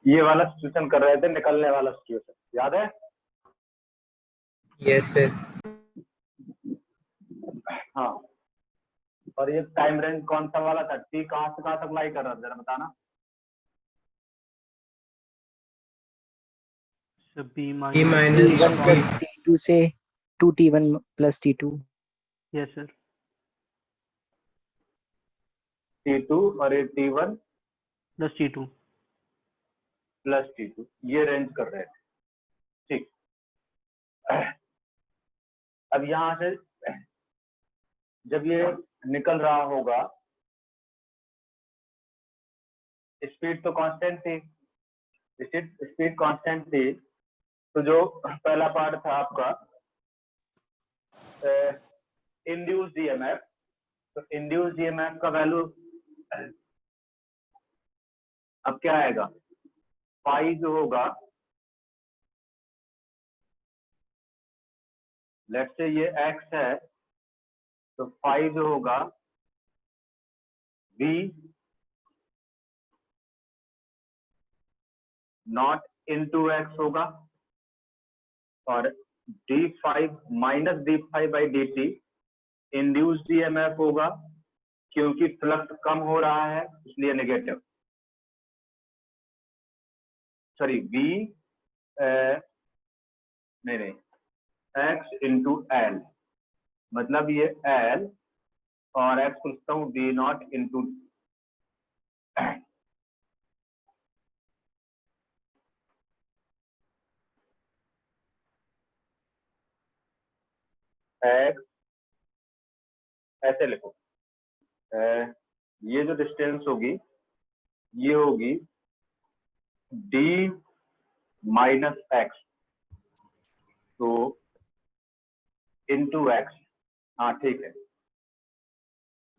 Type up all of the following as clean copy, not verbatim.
ये वाला सिचुएशन कर रहे थे, निकलने वाला सिचुएशन याद है? Yes sir. हाँ, और ये टाइम रेंज कौन सा वाला था? टी कहाँ से कहाँ तक लाई कर रहा था, जरा बताना। B minus T1 plus T2 से 2T1 plus T2। Yes sir. T2 और ये T1 plus T2 plus T2, ये रेंज कर रहे थे। ठीक, अब यहां से जब ये निकल रहा होगा, स्पीड तो कांस्टेंट थी, स्पीड कांस्टेंट थी, तो जो पहला पार्ट था आपका इंड्यूस्ड ईएमएफ, तो इंड्यूस्ड ईएमएफ का वैल्यू अब क्या आएगा? फाई जो होगा, लेट्स से ये एक्स है, तो फाई जो होगा v नॉट इंटू एक्स होगा, और d5 minus d5 by dt induced EMF होगा, क्योंकि फ्लक्स कम हो रहा है इसलिए नेगेटिव, सॉरी v नहीं x इंटू एल, मतलब ये l और x को लिखता हूँ v नॉट इंटू x, ऐसे लिखो, ये जो डिस्टेंस होगी ये होगी d माइनस एक्स, तो इंटू एक्स, हाँ ठीक है,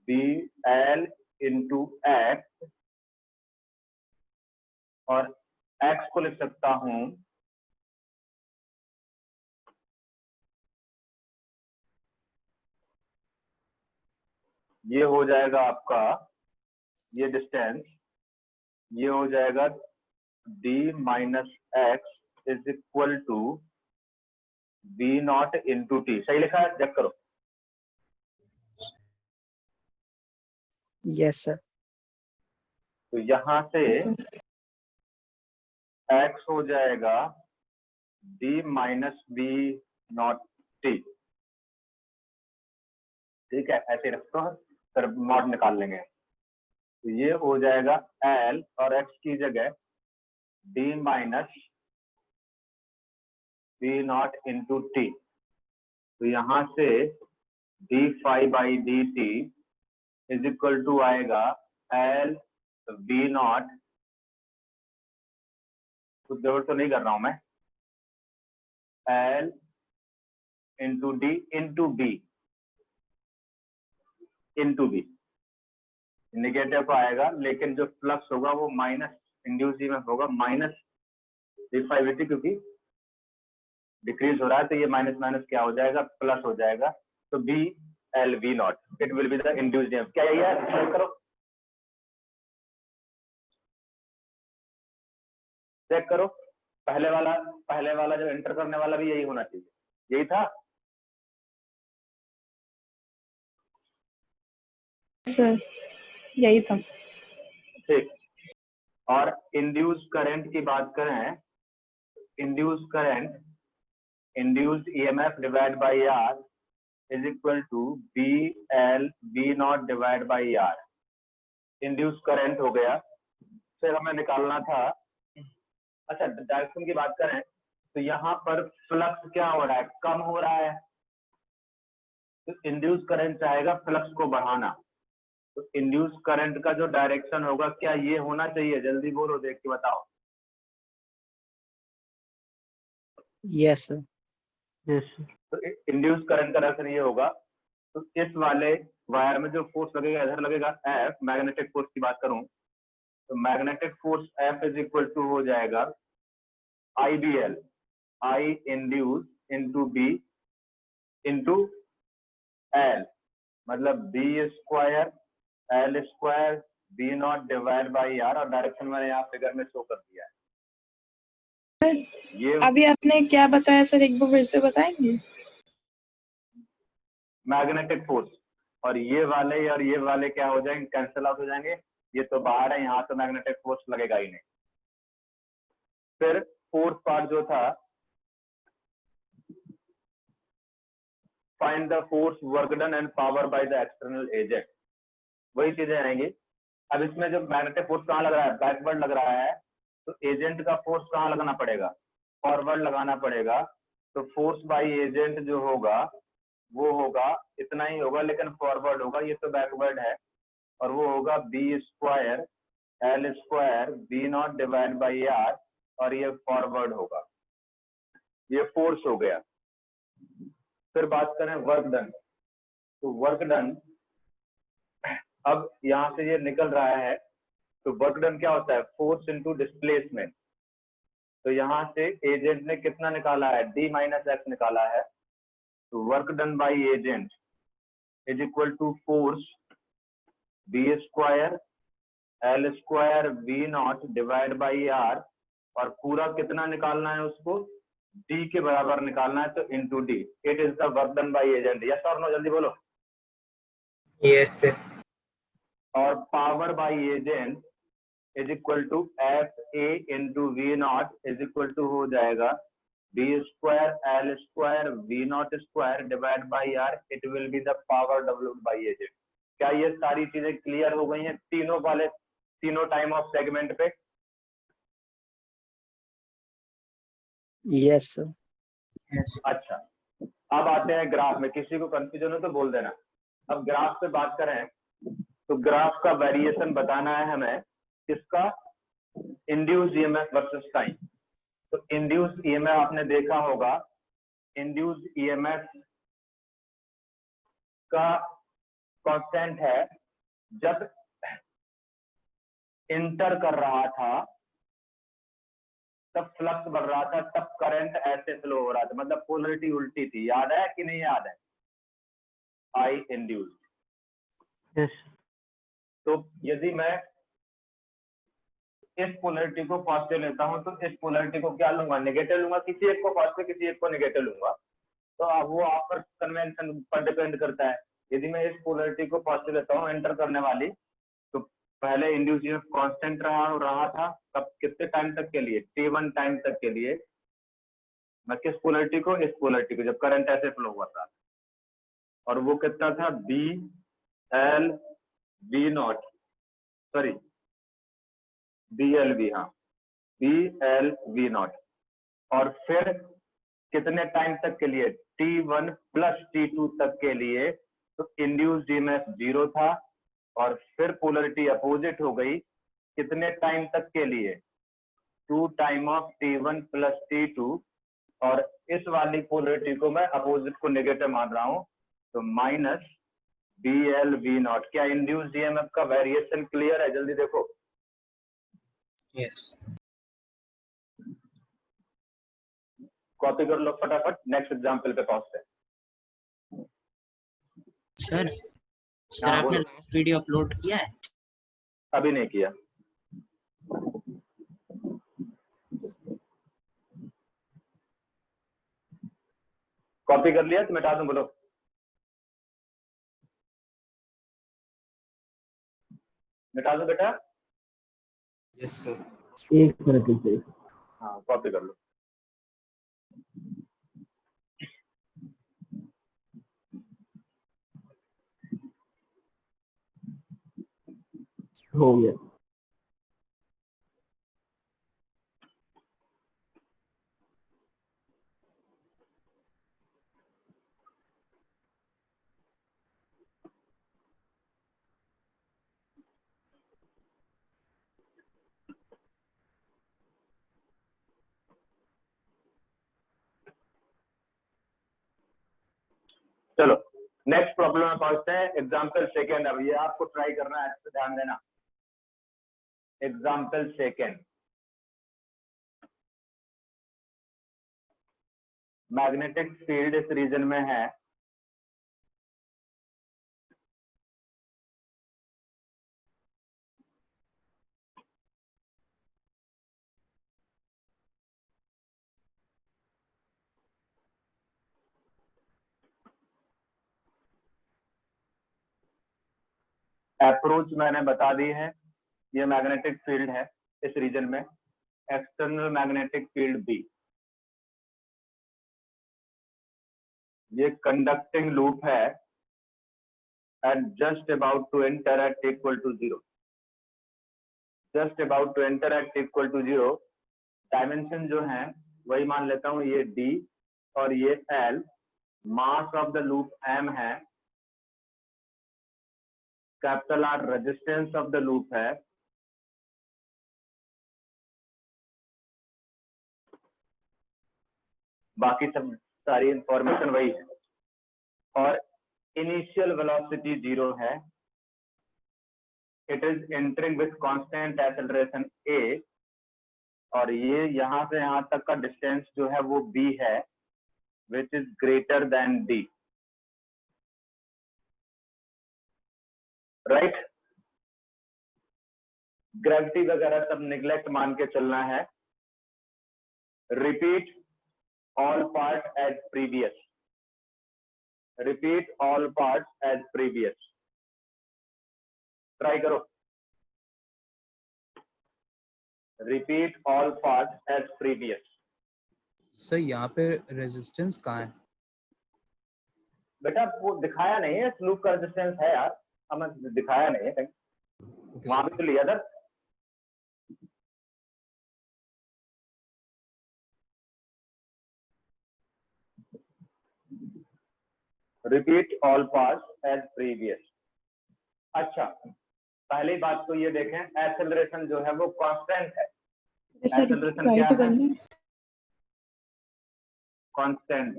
बी एल इंटू एक्स, और एक्स को लिख सकता हूं ये हो जाएगा आपका, ये डिस्टेंस ये हो जाएगा d minus X is equal to v not into T. सही लिखा है? चेक करो। Yes sir. तो यहां से x हो जाएगा d minus v not T. ठीक है, ऐसे रखते हैं, फिर मॉड निकाल लेंगे। तो ये हो जाएगा l और x की जगह d minus v not into T. तो यहां से d5 by D T is equal to आएगा l v नॉट, कुछ गड़बड़ तो नहीं कर रहा हूं मैं, l into D into B into B, negative आएगा, लेकिन जो फ्लक्स होगा वो माइनस इंड्यूस में होगा, माइनस d5 क्योंकि डिक्रीज हो रहा है, तो ये माइनस माइनस क्या हो जाएगा? प्लस हो जाएगा। तो B L V not, it will be the induced EMF. क्या ये है? चेक करो, चेक करो, पहले वाला जो एंटर करने वाला भी यही होना चाहिए, यही था सर, यही था। ठीक। और इंड्यूस्ड करंट की बात करें, induced current, induced EMF divide by R is equal to B L B not divide by R. Induced current हो गया, फिर हमें निकालना था, अच्छा डायरेक्शन की बात करें तो यहाँ पर फ्लक्स क्या हो रहा है? कम हो रहा है, तो इंड्यूस करंट चाहेगा फ्लक्स को बढ़ाना, तो इंड्यूस करंट का जो डायरेक्शन होगा क्या ये होना चाहिए? जल्दी बोलो, देख के बताओ। Yes sir. यस। तो इंड्यूस करंट का डायरेक्शन ये होगा, तो इस वाले वायर में जो फोर्स लगेगा इधर लगेगा एफ, मैग्नेटिक फोर्स की बात करूं तो magnetic force F is equal to हो जाएगा I B L, I induce into B into L, मतलब B square L square B not divide by R, और डायरेक्शन मैंने यहाँ फिगर में शो कर दिया है। ये अभी आपने क्या बताया सर, एक बार फिर से बताएंगे? मैग्नेटिक फोर्स, और ये वाले क्या हो जाएंगे, कैंसिल आउट हो जाएंगे। ये तो बाहर है, यहाँ तो मैग्नेटिक फोर्स लगेगा ही नहीं। फिर फोर्थ पार्ट जो था, find the force, work done and power by the external agent, वही चीजें आएंगी। अब इसमें जो मैग्नेटिक फोर्स कहाँ लग रहा है, बैकवर्ड लग रहा है, तो एजेंट का फोर्स कहाँ लगाना पड़ेगा, फॉरवर्ड लगाना पड़ेगा। तो फोर्स बाय एजेंट जो होगा वो होगा इतना ही होगा, लेकिन फॉरवर्ड होगा, ये तो बैकवर्ड है, और वो होगा B square L square B not divide by R, और ये फॉरवर्ड होगा। ये फोर्स हो गया। फिर बात करें वर्क डन, तो वर्क डन अब यहां से ये निकल रहा है, तो वर्क डन क्या होता है, फोर्स इनटू डिस्प्लेसमेंट। तो यहां से एजेंट ने कितना निकाला है, d माइनस एक्स निकाला है, तो work done by agent is equal to force B square L square V naught divide by R, और पूरा कितना निकालना है उसको, d के बराबर निकालना है, तो into D. It is the work done by agent. Yes और नो, जल्दी बोलो। Yes sir. और power by agent is equal to F A into V not is equal to हो जाएगा B square L square V not square divide by R, it will be the power developed by agent. क्या ये सारी चीजें clear हो गई हैं तीनों टाइम ऑफ सेगमेंट पे? Yes, sir. यस अच्छा, अब आते हैं ग्राफ में। किसी को कंफ्यूजन हो तो बोल देना। अब ग्राफ पे बात करें, तो ग्राफ का वेरिएशन बताना है हमें, किसका, इंड्यूस ईएमएफ वर्सेस टाइम। तो इंड्यूस ईएमएफ आपने देखा होगा, इंड्यूस ईएमएफ का कांस्टेंट है, जब इंटर कर रहा था तब फ्लक्स बढ़ रहा था, तब करंट ऐसे फ्लो हो रहा था, मतलब पोलरिटी उल्टी थी। याद है कि नहीं याद है, आई इंड्यूस। Yes. तो यदि मैं इस पोलरिटी को पॉजिटिव लेता हूं, तो इस पोलरिटी को क्या लूंगा, नेगेटिव लूंगा। किसी एक को पॉजिटिव, किसी एक को नेगेटिव लूंगा। तो अब वो आप पर कन्वेंशन पर डिपेंड करता है। यदि मैं इस पोलरिटी को पॉजिटिव लेता हूँ, एंटर करने वाली, तो पहले इंड्यूस ईएमएफ कांस्टेंट रहा था, तब कितने टाइम तक के लिए, t1 टाइम तक के लिए। मैं किस पोलरिटी को, इस पोलरिटी को, जब करंट ऐसे फ्लो हुआ था, और वो कितना था, B L V naught, sorry B L V, हाँ बी एल वी नॉट। और फिर कितने टाइम तक के लिए, t1 प्लस t2 तक के लिए, तो इंड्यूस्ड ईएमएफ 0 था। और फिर पोलरिटी अपोजिट हो गई, कितने टाइम तक के लिए, 2 time of t1 plus t2। और इस वाली पोलरिटी को मैं अपोजिट को नेगेटिव मान रहा हूं, तो minus B L V naught. क्या इंड्यूस्ड ईएमएफ का वेरिएशन क्लियर है? जल्दी देखो। यस कॉपी कर लो फटाफट, नेक्स्ट एग्जांपल पे पहुंचते हैं। सर। सर हाँ, आपने बोलो। लास्ट वीडियो अपलोड किया है? अभी नहीं किया। कॉपी कर लिया तो मिटा दूं, बोलो। मिटा दूं बेटा? Yes sir. एक मिनट रुकिए। हाँ, कॉपी कर लो। हो गया। चलो नेक्स्ट प्रॉब्लम में पहुंचते हैं। एग्जाम्पल सेकेंड, अब ये आपको ट्राई करना है, अच्छे से ध्यान देना। एग्जाम्पल सेकेंड, मैग्नेटिक फील्ड इस रीजन में है, अप्रोच मैंने बता दी है, ये मैग्नेटिक फील्ड है इस रीजन में, एक्सटर्नल मैग्नेटिक फील्ड बी, ये कंडक्टिंग लूप है and just about to enter at equal to 0, just about to enter at equal to 0। Dimension जो है वही मान लेता हूँ, ये d और ये l, mass of the loop m है, capital R resistance of the loop है, बाकी सब सारी इंफॉर्मेशन वही है, और इनिशियल वेलोसिटी 0 है, it is entering with constant acceleration a, और ये यहां से यहां तक का डिस्टेंस जो है वो b है, which is greater than d, right. Gravity वगैरह सब निगलेक्ट मान के चलना है। Repeat all part as previous, repeat all part as previous, try करो, repeat all part as previous. Sir यहाँ पे रेजिस्टेंस कहाँ है? बेटा वो दिखाया नहीं है, लूप का रेजिस्टेंस है यार, हमें दिखाया नहीं है कहीं, Okay, वहां sir. भी तो लिया था। Repeat all parts as previous. अच्छा, पहली बात तो ये देखें, एक्सेलरेशन जो है वो कांस्टेंट है। सर एक्सेलरेशन ट्राई क्या तो है? करना है। कांस्टेंट।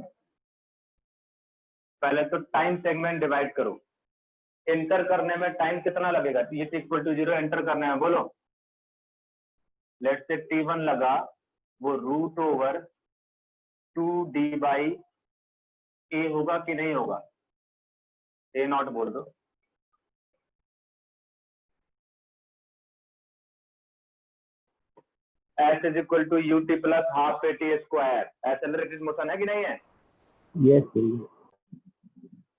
पहले तो टाइम सेगमेंट डिवाइड करो, एंटर करने में टाइम कितना लगेगा, t इक्वल टू 0 एंटर करने में, बोलो। लेट से t1 लगा, वो root over 2d by a होगा कि नहीं होगा? a नॉट बोल दो। s is equal to ut plus half at square, accelerated motion है कि नहीं है? Yes sir.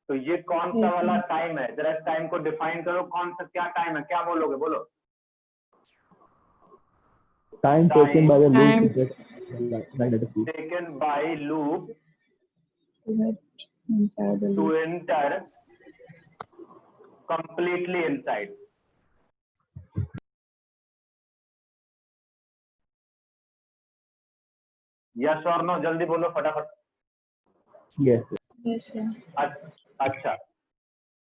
तो ये कौन सा Yes, वाला sir. टाइम है, जरा इस टाइम को डिफाइन करो, कौन सा क्या टाइम है, क्या बोलोगे, बोलो। Time taken by the Time. Loop magnetic field. Taken by loop Inside the to loop. Enter completely inside. Yes और नो, जल्दी बोलो फटाफट। Yes sir. Yes, sir. अच्छा,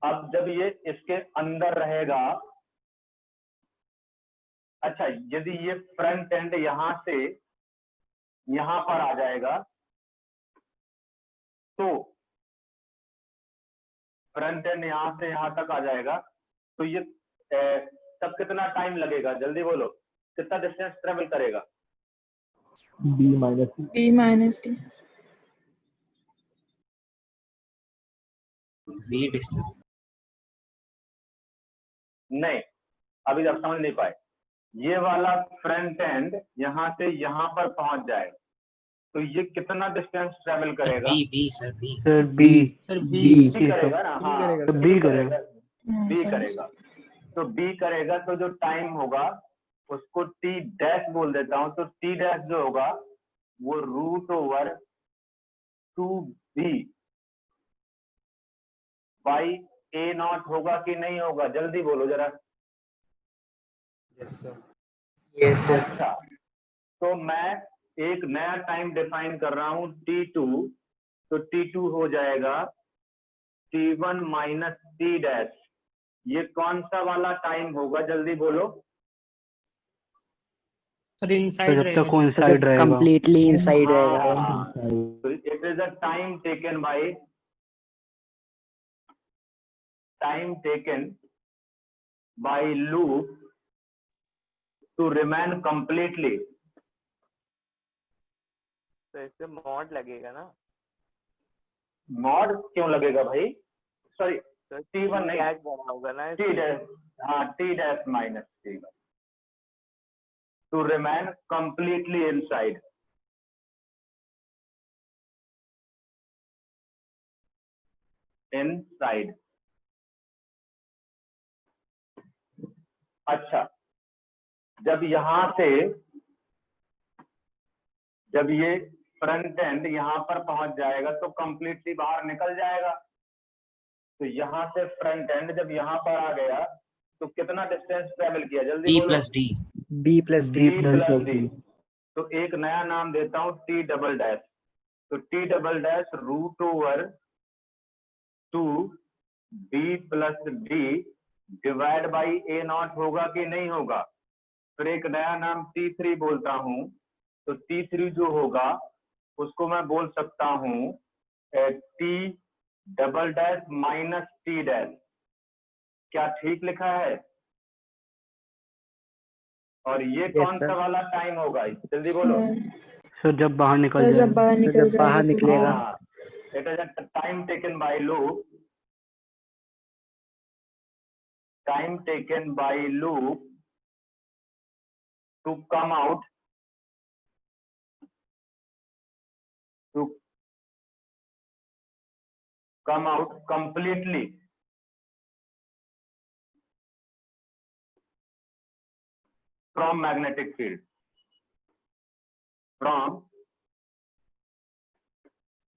अब जब ये इसके अंदर रहेगा, अच्छा यदि ये फ्रंट एंड यहां से यहां पर आ जाएगा, तो फ्रंट एंड यहां से यहां तक आ जाएगा, तो ये तब कितना टाइम लगेगा, जल्दी बोलो, कितना डिस्टेंस ट्रेवल करेगा? b minus B minus D. B distance. नहीं, अभी आप समझ नहीं पाए। ये वाला फ्रंट एंड यहां से यहां पर पहुंच जाए, तो ये कितना डिस्टेंस ट्रेवल करेगा? B sir B. Sir B B करेगा ना, हाँ बी करेगा। बी Sorry, करेगा। तो बी करेगा, तो जो टाइम होगा उसको टी डैश बोल देता हूं, तो टी डैश जो होगा वो root over 2b by A naught होगा कि नहीं होगा, जल्दी बोलो जरा। Yes sir. अच्छा, तो मैं एक नया टाइम डिफाइन कर रहा हूं t2, तो t2 हो जाएगा t1 माइनस t डैश। ये कौन सा वाला टाइम होगा, जल्दी बोलो। सर इनसाइड जब तक रहेगा। इनसाइड रहेगा, कंप्लीटली इनसाइड हाँ, तो it is a time taken by loop to remain completely. तो इससे मॉड लगेगा ना? मॉड क्यों लगेगा भाई, सॉरी तो t1 नहीं, टैग बना होगा ना t डैश, हाँ t dash minus t1 to remain completely inside. Inside अच्छा, जब यहां से, जब ये फ्रंट एंड यहां पर पहुंच जाएगा तो कंप्लीटली बाहर निकल जाएगा। तो यहां से फ्रंट एंड जब यहां पर आ गया तो कितना डिस्टेंस ट्रेवल किया, जल्दी डी बोलो। Plus D. B plus D. T plus D. तो एक नया नाम देता हूं, टी डबल डैश। तो T double dash root over 2 B plus D divide by A naught होगा कि नहीं होगा। फिर एक नया नाम T3 बोलता हूं, तो T3 जो होगा उसको मैं बोल सकता हूं T double dash minus T dash. क्या ठीक लिखा है? और ये Yes, कौन sir. सा वाला टाइम होगा, जल्दी बोलो। सर जब बाहर निकल तो जाए, जब बाहर तो निकल जब बाहर जाएगा तो निकलेगा। हाँ, it is a time taken by loop, time taken by loop to come out, to come out completely from magnetic field, from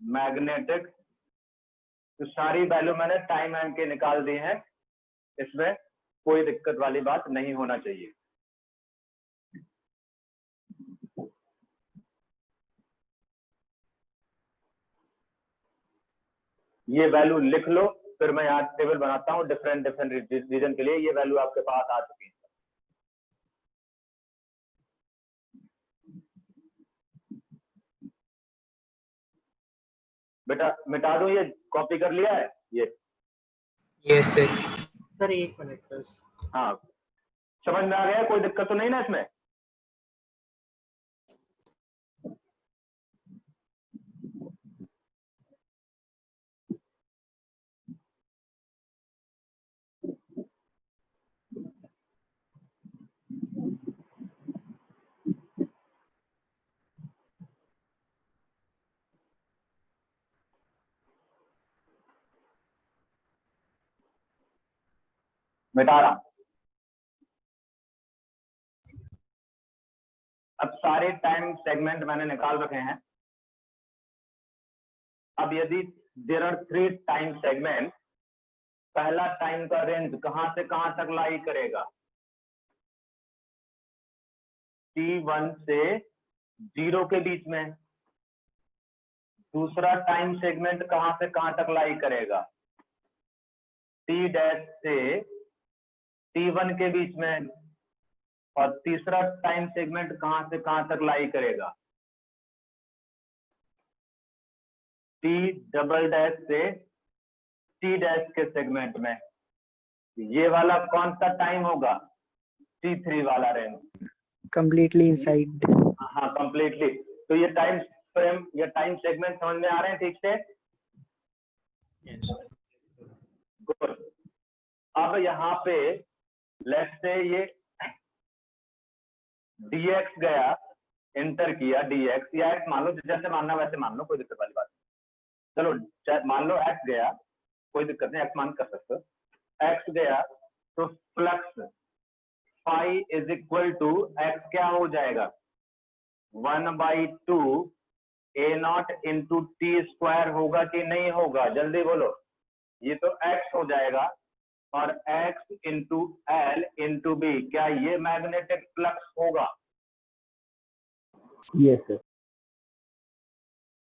magnetic। तो सारी वैल्यू मैंने टाइम एंड के निकाल दी है, इसमें कोई दिक्कत वाली बात नहीं होना चाहिए। ये वैल्यू लिख लो, फिर मैं यहाँ टेबल बनाता हूँ डिफरेंट डिफरेंट रीजन के लिए। ये वैल्यू आपके पास आ चुकी है। बेटा मिटा दो, ये कॉपी कर लिया है ये। Yes sir. सर एक मिनट बस। हाँ, समझ में आ गया? कोई दिक्कत तो नहीं ना इसमें? मिटा रहा। अब सारे टाइम सेगमेंट मैंने निकाल रखे हैं। अब यदि देयर आर 3 टाइम सेगमेंट, पहला टाइम का रेंज कहां से कहां तक लाई करेगा? T1 से 0 के बीच में। दूसरा टाइम सेगमेंट कहां से कहां तक लाई करेगा? T डैश से T1 के बीच में। और तीसरा टाइम सेगमेंट कहां से कहां तक लाई करेगा? T डबल डैश से T डैश के सेगमेंट में। ये वाला कौन सा टाइम होगा? T3 वाला रेंज। Completely inside. हाँ, कंप्लीटली। तो ये टाइम फ्रेम या टाइम सेगमेंट समझ में आ रहे हैं ठीक से? यस। गुड। अब यहाँ पे लेट्स से ये dx गया, एंटर किया dx या x मान लो, जैसे मानना वैसे मान लो, कोई दिक्कत वाली बात नहीं। चलो मान लो x गया, कोई दिक्कत नहीं, x मान कर सकते हो। x गया तो flux phi is equal to x क्या हो जाएगा? 1/2 A naught into T square होगा कि नहीं होगा? जल्दी बोलो। ये तो x हो जाएगा और x into L into B, क्या ये मैग्नेटिक फ्लक्स होगा? Yes sir.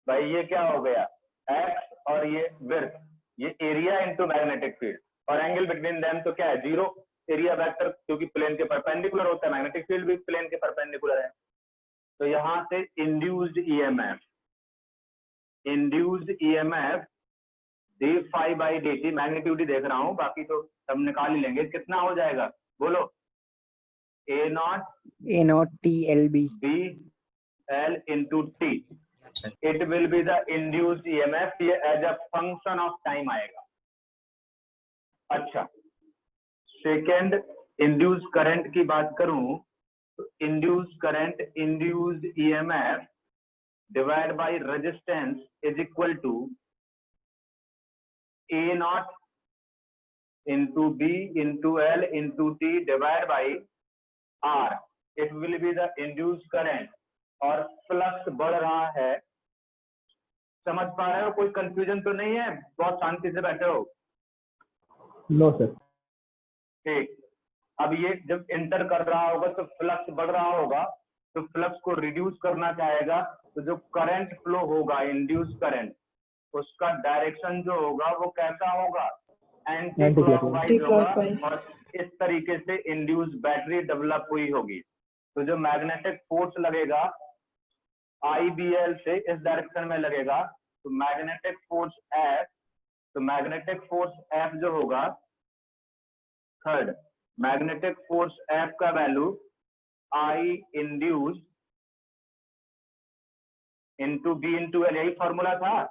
भाई ये क्या हो गया? x और ये विड्थ, ये एरिया इंटू मैग्नेटिक फील्ड, और एंगल बिटवीन देम तो क्या है? 0। एरिया वेक्टर क्योंकि प्लेन के परपेंडिकुलर होता है, मैग्नेटिक फील्ड भी प्लेन के परपेंडिकुलर है। तो यहां से induced EMF D phi by D T, magnitude ही देख रहा हूं, बाकी तो सब निकाल ही लेंगे। कितना हो जाएगा बोलो? A naught TLB. B L into T, it will be the induced EMF. ये as a function of time आएगा। अच्छा, सेकेंड इंड्यूस्ड करंट की बात करूं तो induced current, induced EMF divide by resistance is equal to A naught into B into L into T divided by R. It will be the induced current. और flux बढ़ रहा है, समझ पा रहे हो? कोई कंफ्यूजन तो नहीं है? बहुत शांति से बैठे हो? No sir. ठीक, अब ये जब इंटर कर रहा होगा तो फ्लक्स बढ़ रहा होगा, तो फ्लक्स को रिड्यूस करना चाहेगा, तो जो करंट फ्लो होगा, इंड्यूस करंट, उसका डायरेक्शन जो होगा वो कैसा होगा? एंटी क्लॉकवाइज होगा, और इस तरीके से इंड्यूस बैटरी डेवलप हुई होगी। तो जो मैग्नेटिक फोर्स लगेगा IBL से इस डायरेक्शन में लगेगा, तो मैग्नेटिक फोर्स F, तो मैग्नेटिक फोर्स F जो होगा, थर्ड मैग्नेटिक फोर्स F का value I induce into B into L, यही फॉर्मूला था।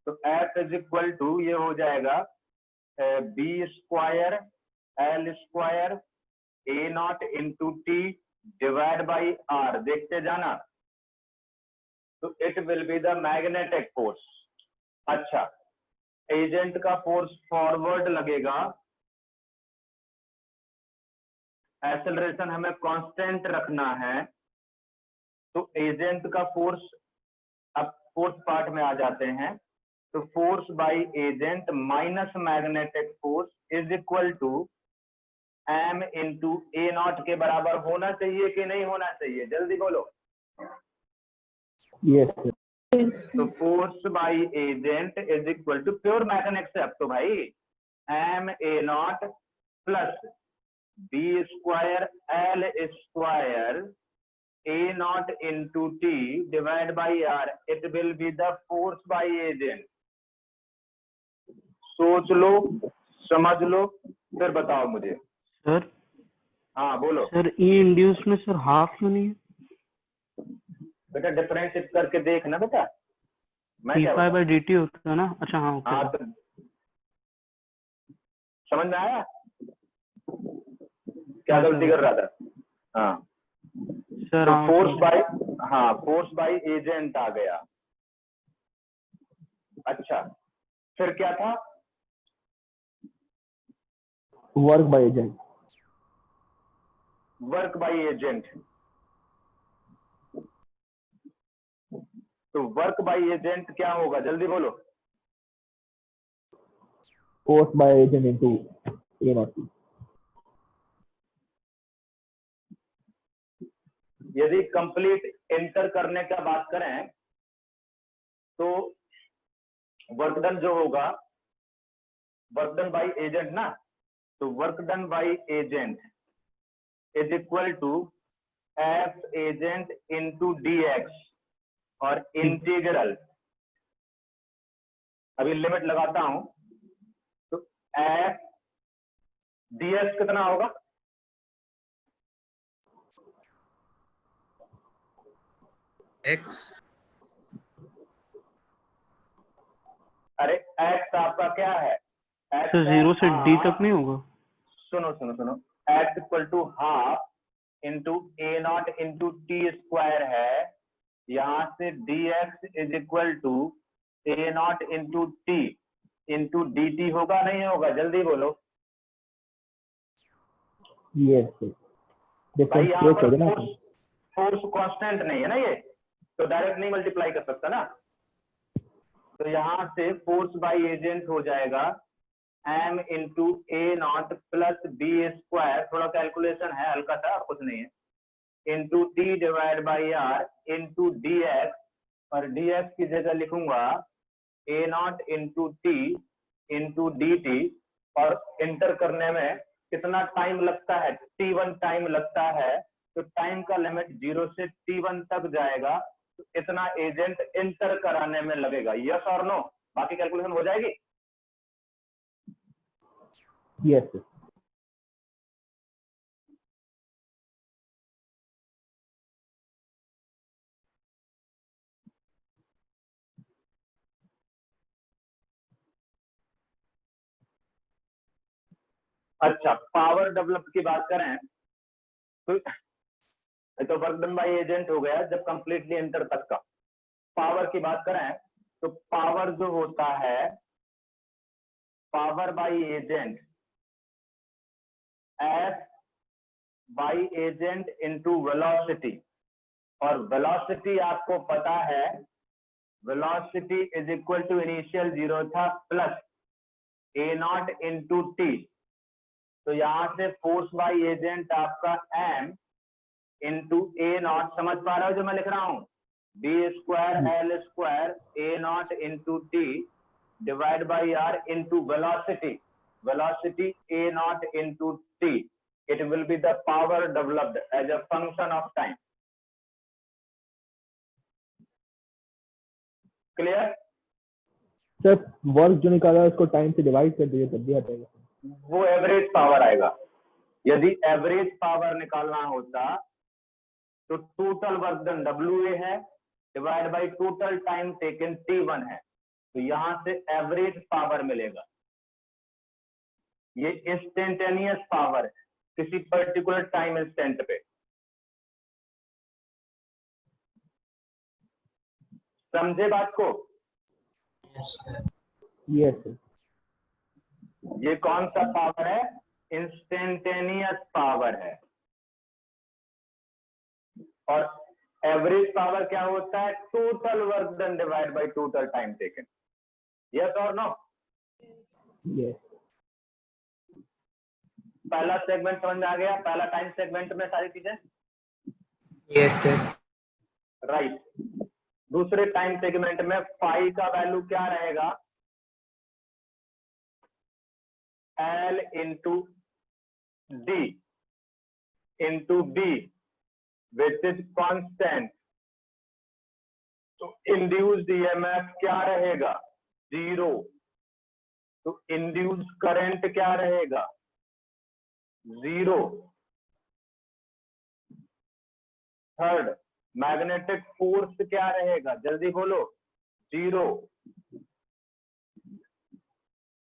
तो F इज इक्वल टू ये हो जाएगा B square L square A naught into T divide by R। देखते जाना। तो it will be the magnetic force. अच्छा, एजेंट का फोर्स फॉरवर्ड लगेगा, एक्सेलरेशन हमें कांस्टेंट रखना है, तो एजेंट का फोर्स, अब फोर्थ पार्ट में आ जाते हैं, तो force by agent minus magnetic force is equal to M into A naught के बराबर होना चाहिए कि नहीं होना चाहिए? जल्दी बोलो। Yes sir. तो force by agent is equal to pure mathematics है अब तो भाई, M A naught plus B square L square A naught into T divide by R। It will be the force by agent. सोच लो, समझ लो, फिर बताओ मुझे। सर हाँ बोलो सर, ई इंड्यूस में सर हाफ क्यों नहीं है? बेटा, डिफरेंशिएट करके देख ना बेटा। मैं क्या d5 बाई dt होता है ना? अच्छा हाँ, ओके। हाँ, तो समझ में आया क्या गलती कर रहा था? हाँ सर तो हाँ, फोर्स बाय, हाँ फोर्स बाय एजेंट आ गया। अच्छा, फिर क्या था? Work by agent. Work by agent. तो वर्क बाय एजेंट क्या होगा? जल्दी बोलो। Force by agent into A not T। यदि कंप्लीट एंटर करने का बात करें तो वर्क डन जो होगा, वर्क डन बाय एजेंट ना, तो work done by agent is equal to F agent into DX, और इंटीग्रल, अभी लिमिट लगाता हूं, तो F DS कितना होगा? x अरे X आपका क्या है? X सर है 0 से d half, तक नहीं होगा? सुनो सुनो सुनो, X equal to half into A naught into T square है, यहां से DX is equal to A naught into T into DT होगा नहीं होगा? जल्दी बोलो यस सर। भाई। डिफरेंस यहाँ प्लेस पर होगा ना। फोर्स कांस्टेंट नहीं है ना, ये तो डायरेक्ट नहीं मल्टीप्लाई कर सकता ना, तो यहाँ से फोर्स बाय एजेंट हो जाएगा M into A naught plus B square, थोड़ा कैलकुलेशन है हल्का सा, कुछ नहीं है, into T divide by R into DX, और DX की जगह लिखूंगा A naught into T into DT, और इंटर करने में कितना टाइम लगता है? T1 टाइम लगता है, तो टाइम का लिमिट 0 से T1 तक जाएगा, तो इतना एजेंट इंटर कराने में लगेगा। यस और नो? बाकी कैलकुलेशन हो जाएगी। Yes sir. अच्छा, पावर डेवलप की बात करें तो वर्क डन बाय एजेंट हो गया जब कंप्लीटली इंटर तक का। पावर की बात करें तो पावर जो होता है, power by agent F by agent into velocity, और वेलोसिटी आपको पता है, velocity is equal to initial 0 था plus A naught into T. तो यहां से फोर्स बाई एजेंट आपका m इंटू ए नॉट, समझ पा रहे हो जो मैं लिख रहा हूं, B square L square A naught into T divide by R into velocity, velocity A naught into T, it will be the power developed as a function of time. Clear? Sir work जो निकाला है उसको time से divide कर दीजिए तब भी आ जाएगा। वो एवरेज पावर आएगा। यदि एवरेज पावर निकालना होता तो टोटल वर्क डन WA है divide by total time taken T1 है, तो यहां से एवरेज पावर मिलेगा। ये इंस्टेंटेनियस पावर है किसी पर्टिकुलर टाइम इंस्टेंट पे। समझे बात को? Yes, sir. Yes sir. ये कौन सा पावर है? इंस्टेंटेनियस पावर है। और एवरेज पावर क्या होता है? Total work done divide by total time taken. Yes और नो? यस। पहला सेगमेंट समझ में आ गया? पहला टाइम सेगमेंट में सारी चीजें Yes, sir. राइट। दूसरे टाइम सेगमेंट में फाई का वैल्यू क्या रहेगा? L into D into B which is constant. तो इंड्यूस्ड ईएमएफ क्या रहेगा? 0। तो इंड्यूस्ड करंट क्या रहेगा? 0। थर्ड, मैग्नेटिक फोर्स क्या रहेगा? जल्दी बोलो। 0।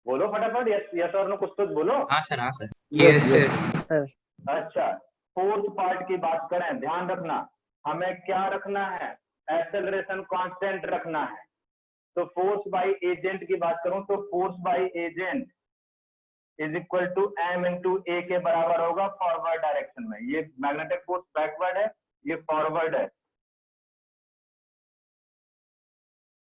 बोलो फटाफट, यस और नो, कुछ तो बोलो। हाँ सर, हाँ सर। Yes, sir. सर अच्छा, फोर्थ पार्ट की बात करें, ध्यान रखना हमें क्या रखना है? एक्सेलरेशन कांस्टेंट रखना है। तो फोर्स बाय एजेंट की बात करूं तो force by agent is equal to m into A के बराबर होगा फॉरवर्ड डायरेक्शन में। ये मैग्नेटिक फोर्स बैकवर्ड है, ये फॉरवर्ड है।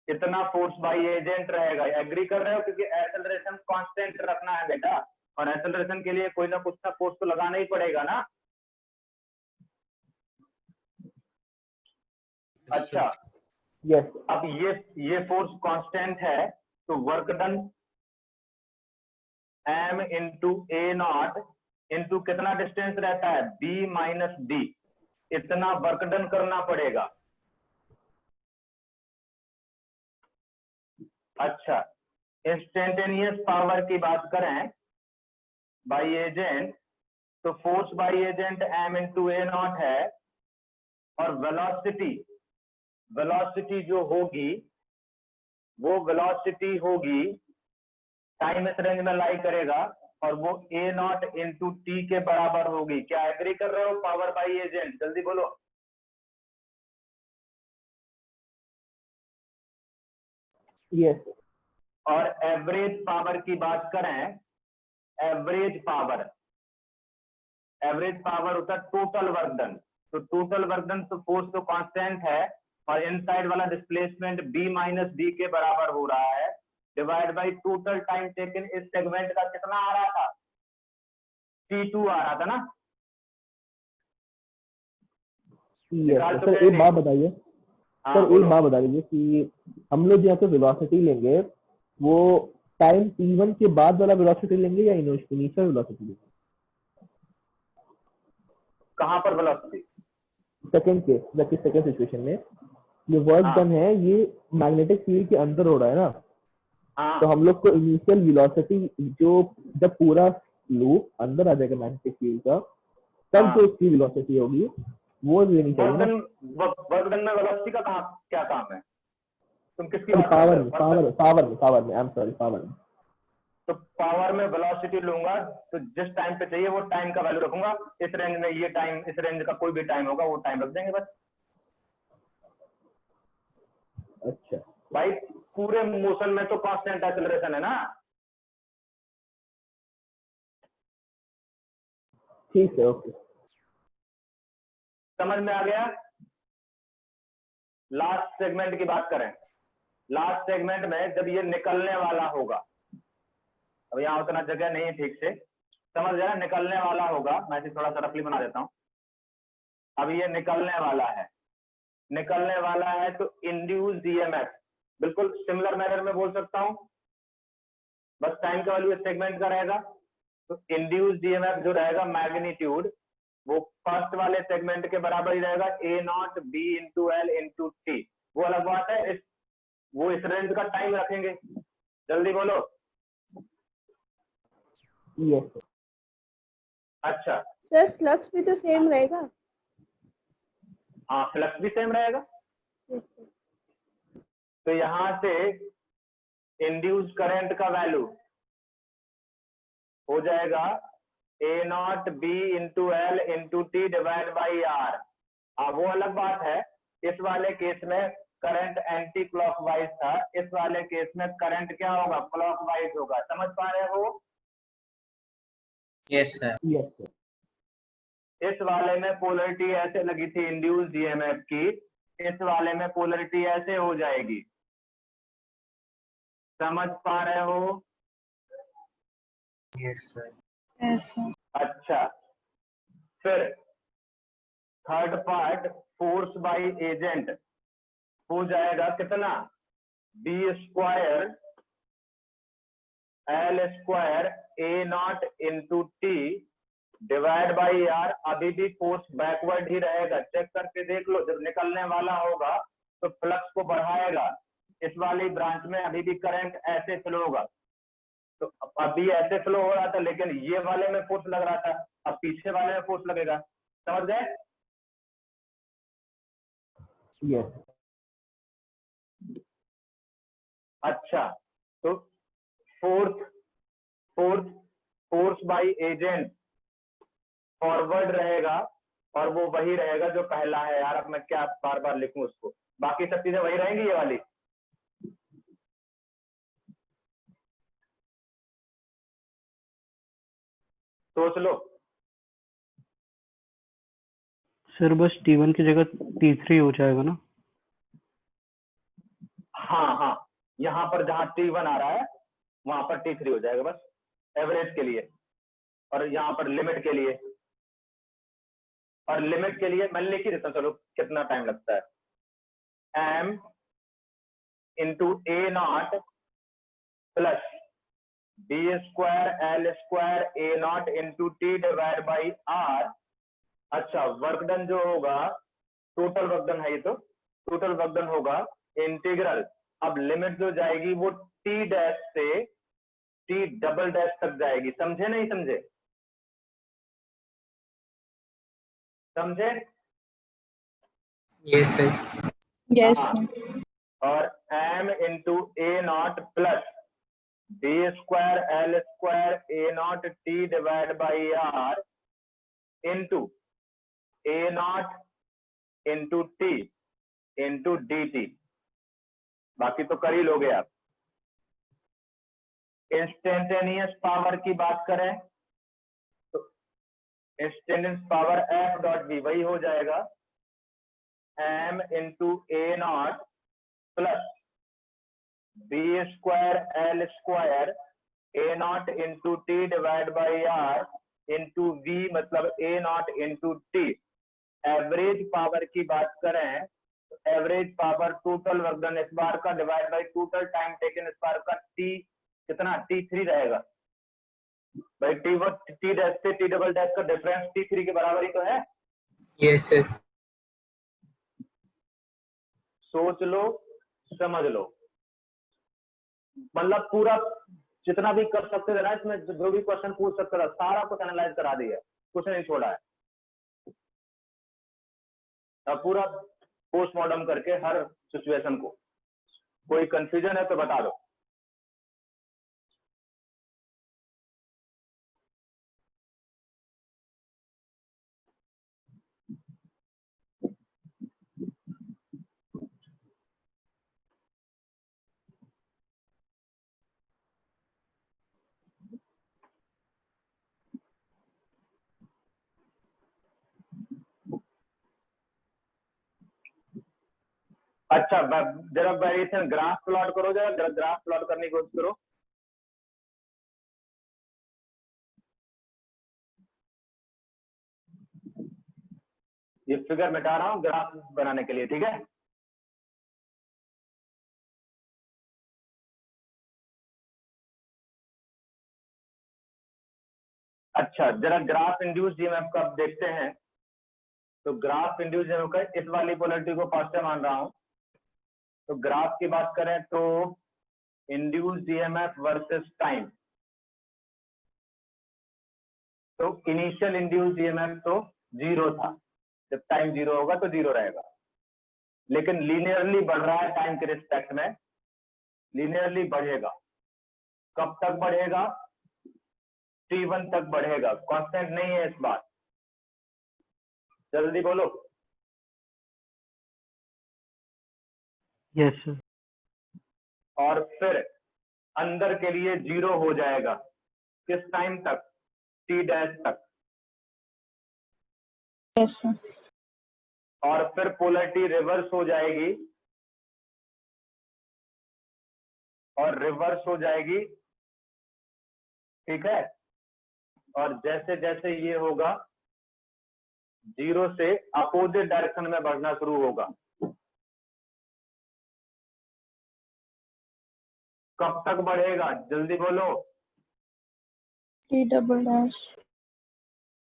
इतना फोर्स बाय एजेंट रहेगा। एग्री कर रहे हो? क्योंकि एक्सेलरेशन कांस्टेंट रखना है बेटा, और एक्सेलरेशन के लिए कोई ना कुछ ना फोर्स तो लगाना ही पड़ेगा ना। अच्छा, यस। अब ये फोर्स कांस्टेंट है, तो work done m into A naught into कितना डिस्टेंस रहता है? b minus D. इतना वर्क डन करना पड़ेगा। अच्छा, इंस्टेंटेनियस पावर की बात करें बाय एजेंट, तो force by agent m into A not है, और वेलोसिटी, वेलोसिटी जो होगी वो वेलोसिटी होगी, टाइम इस रेंज में लाई करेगा, और वो ए नॉट इंटू टी के बराबर होगी। क्या एग्री कर रहे हो? पावर बाय एजेंट, जल्दी बोलो। यस। और एवरेज पावर की बात करें, एवरेज पावर होता है टोटल वर्क डन। तो टोटल वर्क डन तो फोर्स तो कांस्टेंट है, और इनसाइड वाला डिस्प्लेसमेंट b माइनस डी के बराबर हो रहा है divide by total time taken. इस सेगमेंट का कितना आ रहा था? T2 आ रहा था ना। यस सर, एक बात बताइए सर, एक बात बता दीजिए कि हम लोग यहाँ पे वेलोसिटी लेंगे, वो टाइम T1 के बाद वाला वेलोसिटी लेंगे या इनिशियल वेलोसिटी लेंगे? कहां पर वेलोसिटी? सेकंड केस, जबकि सेकंड सिचुएशन में ये वर्क हाँ। डन है, ये मैग्नेटिक फील्ड के अंदर हो रहा है ना, हाँ, तो हम लोग को इनिशियल वेलोसिटी जो जब पूरा लूप अंदर आ जाएगा मैग्नेटिक फील्ड का, तब हाँ। जो उसकी वेलोसिटी होगी वो लेनी चाहिए ना। वर्क डन में वेलोसिटी का क्या काम है? तुम किसकी बात कर पावर रहे में, हो? पावर में, आई एम सॉरी, पावर में। तो पावर में वेलोसिटी लूंगा तो जिस टाइम पे चाहिए वो टाइम का वैल्यू रखूंगा। इस रेंज में ये टाइम, इस रेंज का कोई भी टाइम होगा वो टाइम रख देंगे बस। अच्छा भाई पूरे मोशन में तो कांस्टेंट एक्सेलरेशन है ना। ठीक है, ओके। समझ में आ गया? लास्ट सेगमेंट की बात करें। लास्ट सेगमेंट में जब ये निकलने वाला होगा, अब यहाँ उतना जगह नहीं है ठीक से, समझ गया? निकलने वाला होगा, मैं इसे थोड़ा सा रफली बना देता हूँ। अब ये निकलने वाला है, निकलने वाला है तो इंड्यूस ईएमएफ बिल्कुल सिमिलर मैनर में बोल सकता हूँ, बस टाइम का वैल्यू इस सेगमेंट का रहेगा। तो इंड्यूस ईएमएफ जो रहेगा मैग्नीट्यूड, वो फर्स्ट वाले सेगमेंट के बराबर ही रहेगा, A naught B into L into T. वो अलग बात है, वो इस रेंज का टाइम रखेंगे। जल्दी बोलो। Yes sir. अच्छा, सर फ्लक्स भी तो सेम रहेगा। हाँ फ्लक्स भी सेम रहेगा। Yes sir. तो यहां से इंड्यूस करंट का वैल्यू हो जाएगा A naught B into L into T divide by R. हाँ वो अलग बात है, इस वाले केस में करंट एंटी क्लॉकवाइज था, इस वाले केस में करंट क्या होगा? क्लॉकवाइज होगा। समझ पा रहे हो? Yes sir. Yes sir. इस वाले में पोलरिटी ऐसे लगी थी इंड्यूस्ड ईएमएफ की, इस वाले में पोलरिटी ऐसे हो जाएगी। समझ पा रहे हो? Yes sir. Yes sir. अच्छा, फिर third part force by agent हो जाएगा कितना? B square L square A naught into T divide by R. अभी भी फोर्स बैकवर्ड ही रहेगा, चेक करके देख लो। जब निकलने वाला होगा तो फ्लक्स को बढ़ाएगा, इस वाली ब्रांच में अभी भी करंट ऐसे फ्लो होगा। तो अभी ऐसे फ्लो हो रहा था, लेकिन ये वाले में फोर्स लग रहा था, अब पीछे वाले में फोर्स लगेगा। समझ गए? यस। अच्छा, तो force force force by agent forward रहेगा, और वो वही रहेगा जो पहला है। यार अब मैं क्या बार बार लिखूं उसको, बाकी सब चीजें वही रहेंगी ये वाली। सोच लो। सर बस T1 की जगह T3 हो जाएगा ना? हाँ हाँ, यहाँ पर जहां T1 आ रहा है वहां पर T3 हो जाएगा, बस एवरेज के लिए। और यहाँ पर लिमिट के लिए, और लिमिट के लिए मैं लिख ही देता हूँ, चलो कितना टाइम लगता है। m into A naught plus B square L square A naught into T divide by R. अच्छा, वर्क डन जो होगा, टोटल वर्क डन है ये, तो टोटल वर्क डन होगा इंटीग्रल। अब लिमिट जो जाएगी वो टी डैश से टी डबल डैश तक जाएगी। समझे नहीं समझे? समझे? Yes sir. यस हाँ। सर। और m into A naught plus B square L square A naught T divide by R into A naught into T into D T. बाकी तो कर ही लोगे आप। इंस्टेंटेनियस पावर की बात करें तो instantaneous power F dot B वही हो जाएगा m into A naught plus B square L square A naught into T divide by R into V, मतलब A naught into T. Average power की बात करें तो average power total work done इस bar का divide by total time taken इस bar का, T कितना? T3 रहेगा भाई। टी डैश से टी डबल डैश का डिफरेंस T3 के बराबर ही तो है। Yes sir. सोच लो, समझ लो, मतलब पूरा जितना भी कर सकते थे ना इसमें, जो भी क्वेश्चन पूछ सकते था सारा कुछ एनालाइज करा दिया, कुछ नहीं छोड़ा है। अब पूरा पोस्टमार्टम करके हर सिचुएशन को। कोई कंफ्यूजन है तो बता दो। अच्छा जरा वेरिएशन ग्राफ प्लॉट करो, जरा ग्राफ प्लॉट करने की कोशिश करो। ये फिगर मिटा रहा हूँ ग्राफ बनाने के लिए, ठीक है। अच्छा जरा ग्राफ इंड्यूस ईएमएफ का देखते हैं। तो ग्राफ इंड्यूस ईएमएफ का इस वाली पोलरिटी को पॉजिटिव मान रहा हूं। तो ग्राफ की बात करें तो इंड्यूस ईएमएफ वर्सेस टाइम, तो इनिशियल इंड्यूस ईएमएफ तो 0 था, जब टाइम 0 होगा तो 0 रहेगा, लेकिन लीनियरली बढ़ रहा है टाइम के रिस्पेक्ट में, लीनियरली बढ़ेगा। कब तक बढ़ेगा? t1 तक बढ़ेगा, कांस्टेंट नहीं है इस बार। जल्दी बोलो। Yes sir. और फिर अंदर के लिए 0 हो जाएगा, किस टाइम तक? t डैश तक। Yes sir. और फिर पोलरिटी रिवर्स हो जाएगी, और रिवर्स हो जाएगी, ठीक है। और जैसे जैसे ये होगा 0 से अपोजिट डायरेक्शन में बढ़ना शुरू होगा। कब तक बढ़ेगा? जल्दी बोलो। T double dash.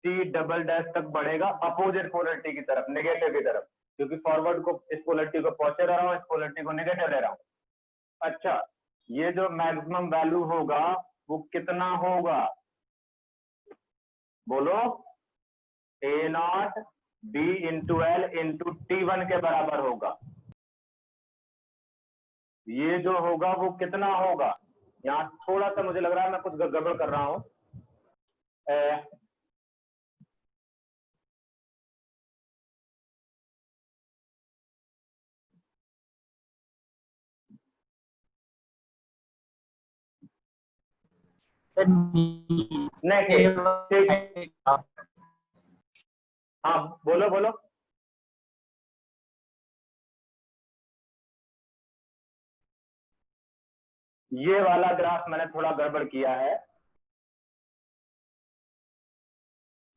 t double dash तक बढ़ेगा, अपोजिट पोलरिटी की तरफ, नेगेटिव की तरफ, क्योंकि फॉरवर्ड को इस पोलरिटी को पॉजिटिव ले रहा हूँ, इस पोलरिटी को नेगेटिव ले रहा हूँ। अच्छा ये जो मैक्सिमम वैल्यू होगा वो कितना होगा? बोलो। A0 B into L into T1 के बराबर होगा। ये जो होगा वो कितना होगा? यहाँ थोड़ा सा मुझे लग रहा है मैं कुछ गड़बड़ कर रहा हूं। नहीं ठीक, हाँ बोलो बोलो। ये वाला ग्राफ मैंने थोड़ा गड़बड़ किया है।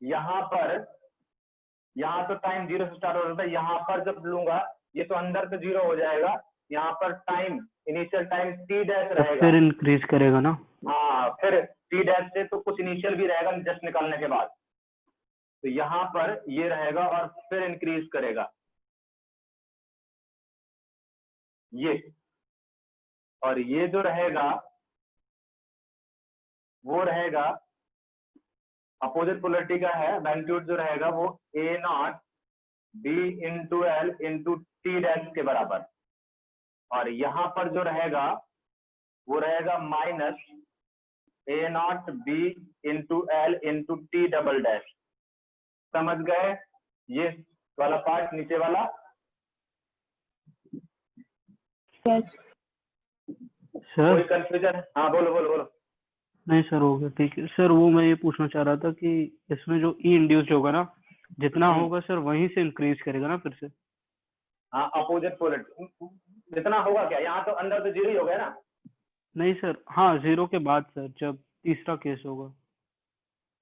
यहाँ तो टाइम 0 से स्टार्ट हो रहा था, यहाँ पर जब लूंगा ये तो अंदर से 0 हो जाएगा, यहाँ पर time initial time t dash तो रहेगा। फिर इंक्रीज करेगा ना? हाँ फिर t डैश से तो कुछ इनिशियल भी रहेगा जस्ट निकालने के बाद, तो यहाँ पर ये रहेगा और फिर इंक्रीज करेगा ये। और ये जो रहेगा वो रहेगा अपोजिट पोलरिटी का है, मैग्नीट्यूड जो रहेगा वो A0 B into L into T dash के बराबर। और यहाँ पर जो रहेगा वो रहेगा minus A0 B into L into T double dash. समझ गए? ये वाला पार्ट नीचे वाला। यस सर कोई कंफ्यूजन? हाँ बोलो बोलो बोलो। नहीं सर, हो गया, ठीक है सर। वो मैं ये पूछना चाह रहा था कि इसमें जो ई इंड्यूस होगा ना, जितना होगा सर वहीं से इंक्रीज करेगा ना फिर से? हाँ अपोजिट पोलरिटी जितना होगा क्या? यहाँ तो अंदर तो 0 ही हो गया ना। नहीं सर, हाँ 0 के बाद सर, जब तीसरा केस होगा।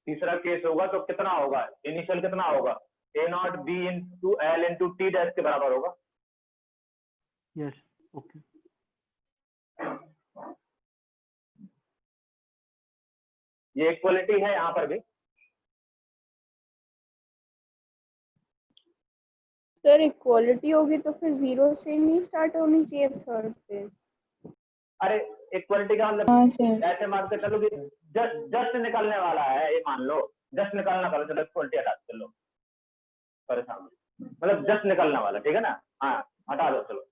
तीसरा केस होगा तो कितना होगा? इनिशियल कितना होगा? A0 B into L into T dash के बराबर होगा। Yes okay. ये इक्वलिटी है यहाँ पर भी। सर इक्वालिटी होगी तो फिर 0 से नहीं स्टार्ट होनी चाहिए थर्ड फेज। अरे इक्वलिटी का मतलब हाँ सर। ऐसे मान के चलो कि जस्ट निकलने वाला है, ये मान लो जस्ट निकलना वाला, चलो इक्वलिटी हटा दो, चलो परेशान मतलब जस्ट निकलने वाला, ठीक है ना। हाँ हटा दो चलो।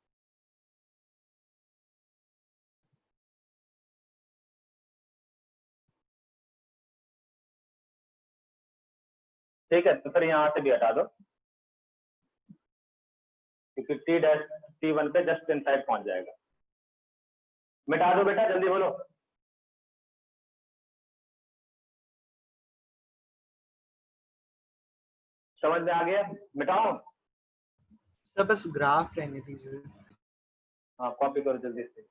ठीक है तो फिर यहाँ से भी हटा दो, क्योंकि टी डैश T1 पे जस्ट इनसाइड पहुंच जाएगा। मिटा दो बेटा, जल्दी बोलो। समझ में आ गया? मिटाओ। सर बस ग्राफ रहने दीजिए। हाँ कॉपी करो जल्दी से।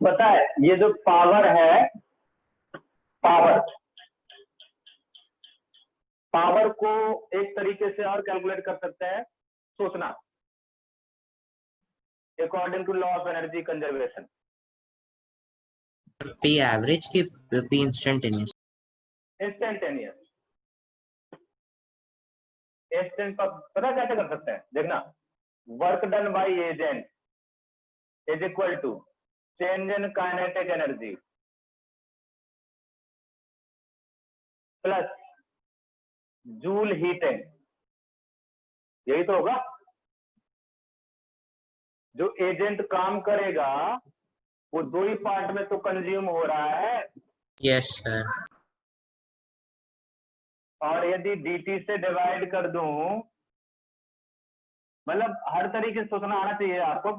पता है ये जो पावर है, पावर पावर को एक तरीके से और कैलकुलेट कर सकते हैं, सोचना, according to law of energy conservation. P average की P instantaneous. इंस्टेंटेनियस इंस्टेंट पता कैसे कर सकते हैं, देखना, work done by agent is equal to change in kinetic energy plus joule heating, यही तो होगा। जो एजेंट काम करेगा वो दो ही पार्ट में तो कंज्यूम हो रहा है, Yes sir. और यदि dt से डिवाइड कर दूं, मतलब हर तरीके से सोचना आना चाहिए आपको।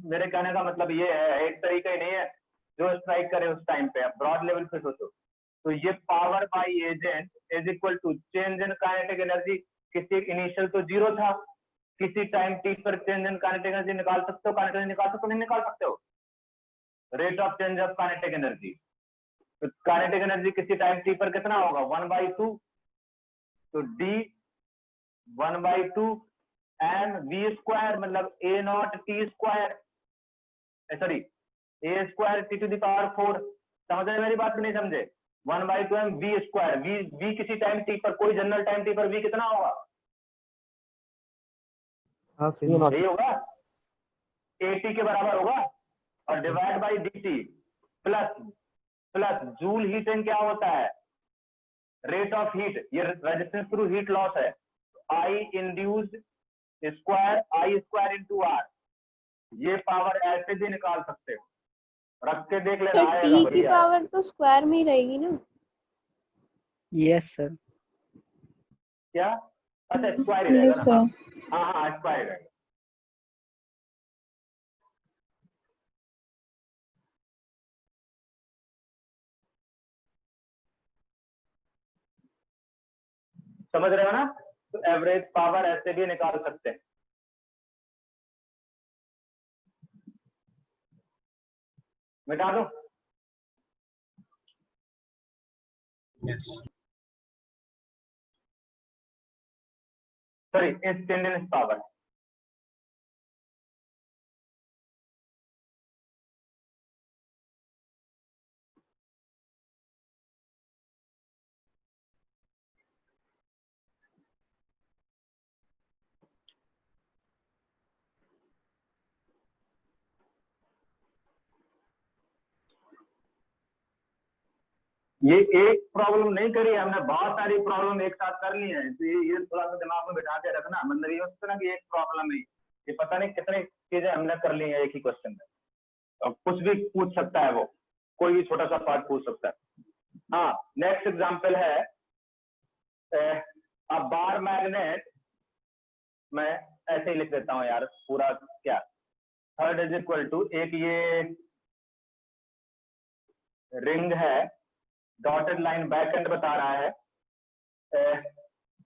मेरे कहने का मतलब ये है, एक तरीका ही नहीं है जो स्ट्राइक करे उस टाइम पे, ब्रॉड लेवल पे सोचो। तो ये power by agent is equal to change in kinetic energy, किसी इनिशियल तो जीरो था, किसी टाइम टी पर चेंज इन काइनेटिक एनर्जी निकाल सकते हो, काइनेटिक एनर्जी निकाल सकते हो, नहीं निकाल सकते हो, rate of change of kinetic energy. तो काइनेटिक एनर्जी किसी टाइम टी पर कितना होगा, 1/2, तो डी 1/2 एम वी स्क्वायर, मतलब A naught T square, sorry A square T to the power 4। समझ रहे मेरी बात की नहीं समझे? 1/2 एम वी स्क्वायर, वी किसी टाइम टी पर, कोई जनरल टाइम टी पर वी कितना होगा, यही होगा, एटी के बराबर होगा, और divide by D T plus joule heating क्या होता है, रेट ऑफ हीट, ये रेजिस्टेंस थ्रू हीट लॉस है, I induced square I square into R. ये पावर ऐसे भी निकाल सकते हो, रख के देख लेना, सर आएगा टी की बढ़िया। पावर तो स्क्वायर में ही रहेगी ना? Yes sir. क्या? अच्छा स्क्वायर ही रहेगा यस ना, सर। हाँ स्क्वायर है। समझ रहे हो ना? तो एवरेज पावर ऐसे भी निकाल सकते हैं। मिटा दो। Yes. Sorry, instantaneous power. ये एक प्रॉब्लम नहीं करी है हमने, बहुत सारी प्रॉब्लम एक साथ कर ली है, तो ये थोड़ा सा दिमाग में बिठा के रखना। मतलब ये होता है ना कि एक प्रॉब्लम नहीं, ये पता नहीं कितनी चीजें हमने कर ली है एक ही क्वेश्चन में, और कुछ भी पूछ सकता है वो, कोई भी छोटा सा पार्ट पूछ सकता है। हाँ, नेक्स्ट एग्जाम्पल है अ बार मैग्नेट, मैं ऐसे ही लिख देता हूँ यार पूरा, क्या, थर्ड इज इक्वल टू, एक ये रिंग है, डॉटेड लाइन बैक एंड बता रहा है,